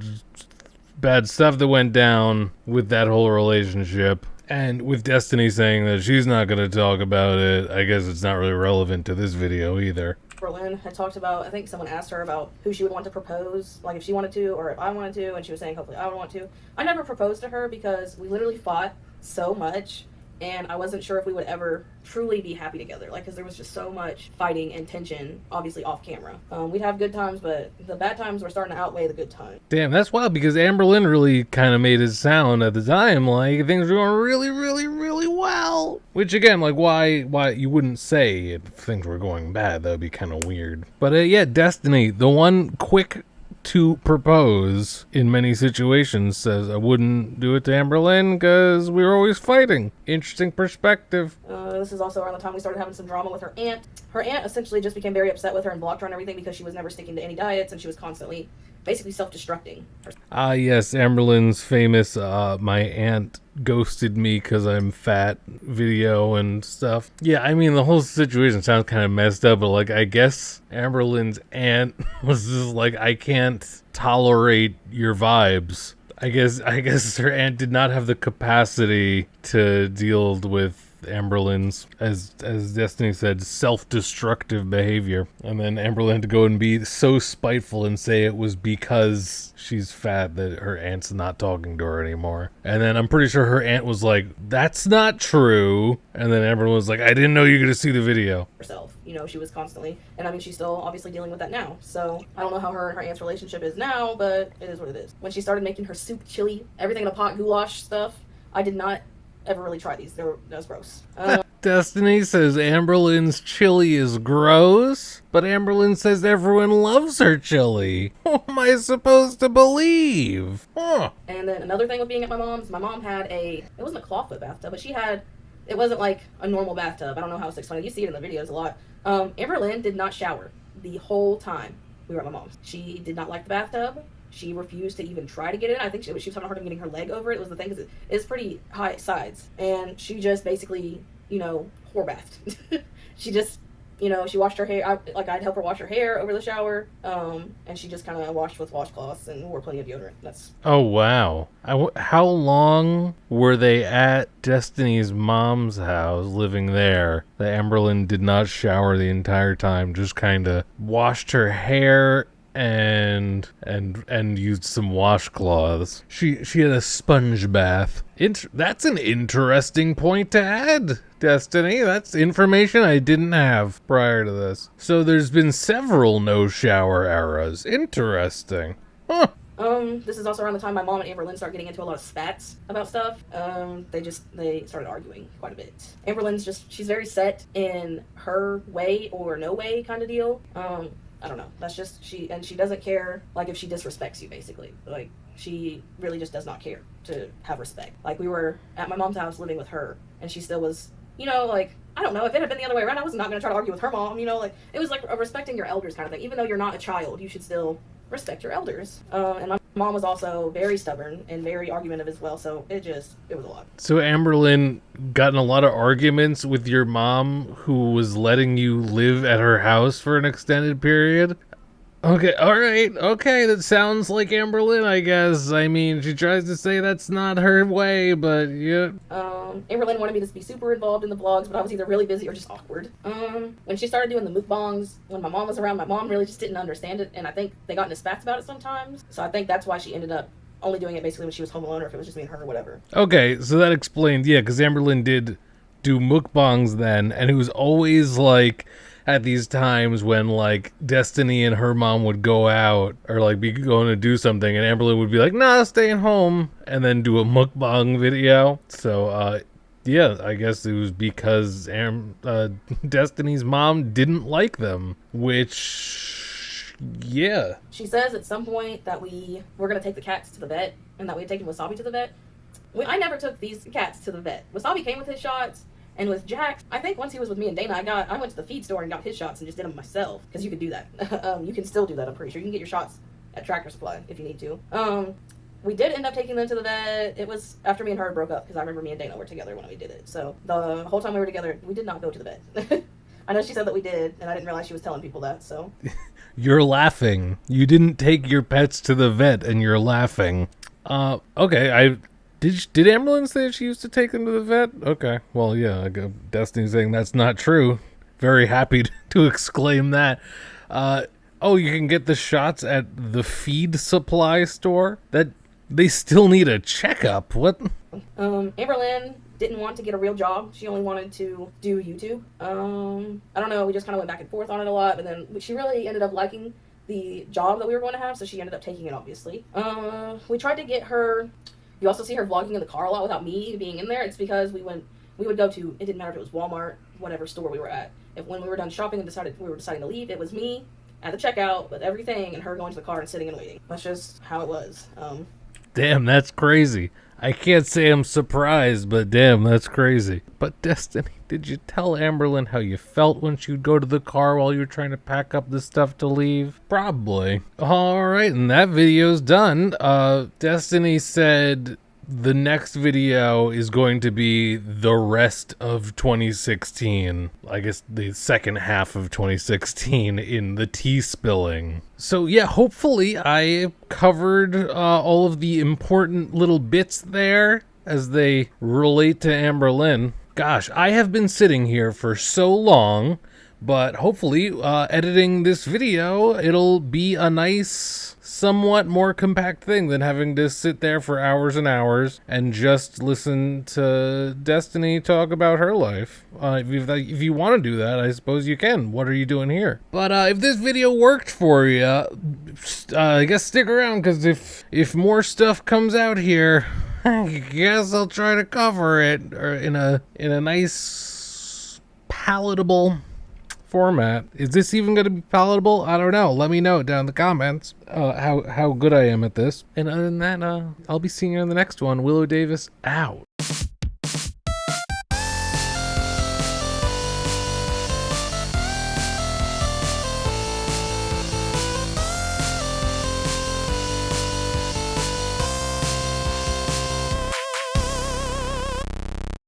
bad stuff that went down with that whole relationship. And with Destiny saying that she's not going to talk about it, I guess it's not really relevant to this video either. Berlin had talked about, I think someone asked her about who she would want to propose, like if she wanted to or if I wanted to, and she was saying hopefully I would want to. I never proposed to her because we literally fought so much, and I wasn't sure if we would ever truly be happy together, like, because there was just so much fighting and tension, obviously off camera. We'd have good times, but the bad times were starting to outweigh the good times. Damn, that's wild, because Amberlynn really kind of made it sound at the time like things were going really, really, really well. Which, again, like, why you wouldn't say if things were going bad? That would be kind of weird. But yeah, Destiny, the one quick to propose in many situations, says I wouldn't do it to Amberlynn because we were always fighting. Interesting perspective. This is also around the time we started having some drama with her aunt. Her aunt essentially just became very upset with her and blocked her on everything because she was never sticking to any diets, and she was constantly basically self-destructing. Yes, Amberlynn's famous my aunt ghosted me because I'm fat video and stuff. Yeah, I mean, the whole situation sounds kind of messed up, but like, I guess Amberlynn's aunt was just like, I can't tolerate your vibes. I guess her aunt did not have the capacity to deal with Amberlynn's, as Destiny said, self-destructive behavior. And then Amberlynn had to go and be so spiteful and say it was because she's fat that her aunt's not talking to her anymore. And then I'm pretty sure her aunt was like, that's not true. And then Amberlynn was like, I didn't know you were going to see the video. Herself, she was constantly, and I mean, she's still obviously dealing with that now. So I don't know how her and her aunt's relationship is now, but it is what it is. When she started making her soup, chili, everything in a pot, goulash stuff, I did not ever really try these. That was gross. Destiny says Amberlynn's chili is gross, but Amberlynn says everyone loves her chili. What am I supposed to believe? Huh. And then another thing with being at my mom had it wasn't a clawfoot bathtub, but it wasn't like a normal bathtub. I don't know how to explain it. You see it in the videos a lot. Amberlynn did not shower the whole time we were at my mom's. She did not like the bathtub. She refused to even try to get in. I think she was having a hard time getting her leg over it. It was the thing, because it's pretty high sides. And she just basically, whore bathed. She just, she washed her hair. I'd help her wash her hair over the shower. And she just kind of washed with washcloths and wore plenty of deodorant. Oh, wow. How long were they at Destiny's mom's house living there that Amberlynn did not shower the entire time, just kind of washed her hair and used some washcloths? She had a sponge bath. That's an interesting point to add, Destiny. That's information I didn't have prior to this. So there's been several no shower eras. Interesting. Huh. This is also around the time my mom and Amberlynn started getting into a lot of spats about stuff. They started arguing quite a bit. Amberlynn's she's very set in her way or no way kind of deal. I don't know. That's just she doesn't care, like, if she disrespects you, basically. Like, she really just does not care to have respect. Like, we were at my mom's house living with her, and she still was, like, I don't know, if it had been the other way around, I was not going to try to argue with her mom, like, it was like a respecting your elders kind of thing. Even though you're not a child, you should still respect your elders. And my mom was also very stubborn and very argumentative as well, so it was a lot. So Amberlynn got in a lot of arguments with your mom, who was letting you live at her house for an extended period? Okay, alright, okay, that sounds like Amberlynn, I guess. I mean, she tries to say that's not her way, but yeah. Amberlynn wanted me to be super involved in the vlogs, but I was either really busy or just awkward. When she started doing the mukbangs, when my mom was around, my mom really just didn't understand it, and I think they got into spats about it sometimes. So I think that's why she ended up only doing it basically when she was home alone, or if it was just me and her or whatever. Okay, so that explains, yeah, because Amberlynn did do mukbangs then, and it was always like at these times when like Destiny and her mom would go out or like be going to do something, and Amberlynn would be like, nah, staying home, and then do a mukbang video. So yeah, I guess it was because Destiny's mom didn't like them, which, yeah. She says at some point that we were going to take the cats to the vet, and that we had taken Wasabi to the vet. I never took these cats to the vet. Wasabi came with his shots. And with Jax, I think once he was with me and Dana, I went to the feed store and got his shots and just did them myself. Because you could do that. You can still do that, I'm pretty sure. You can get your shots at Tractor Supply if you need to. We did end up taking them to the vet. It was after me and her broke up, because I remember me and Dana were together when we did it. So the whole time we were together, we did not go to the vet. I know she said that we did, and I didn't realize she was telling people that, so. You're laughing. You didn't take your pets to the vet, and you're laughing. Okay, Did Amberlynn say she used to take them to the vet? Okay. Well, yeah, Destiny's saying that's not true. Very happy to exclaim that. You can get the shots at the feed supply store? They still need a checkup. What? Amberlynn didn't want to get a real job. She only wanted to do YouTube. I don't know. We just kind of went back and forth on it a lot, but then she really ended up liking the job that we were going to have, so she ended up taking it, obviously. We tried to get her. You also see her vlogging in the car a lot without me being in there. It's because we would go to, it didn't matter if it was Walmart, whatever store we were at. When we were done shopping and we were deciding to leave, it was me at the checkout with everything and her going to the car and sitting and waiting. That's just how it was. Damn, that's crazy. I can't say I'm surprised, but damn, that's crazy. But Destiny, did you tell Amberlynn how you felt when she'd go to the car while you were trying to pack up the stuff to leave? Probably. Alright, and that video's done. Destiny said the next video is going to be the rest of 2016. I guess the second half of 2016 in the tea spilling. So yeah, hopefully I covered all of the important little bits there as they relate to Amberlynn. Gosh, I have been sitting here for so long, but hopefully editing this video, it'll be a nice, somewhat more compact thing than having to sit there for hours and hours and just listen to Destiny talk about her life. If you want to do that, I suppose you can. What are you doing here? But if this video worked for you, I guess stick around, because if more stuff comes out here, I guess I'll try to cover it or in a nice, palatable format. Is this even going to be palatable? I don't know. Let me know down in the comments how good I am at this. And other than that, I'll be seeing you in the next one. WiLLo Davis out.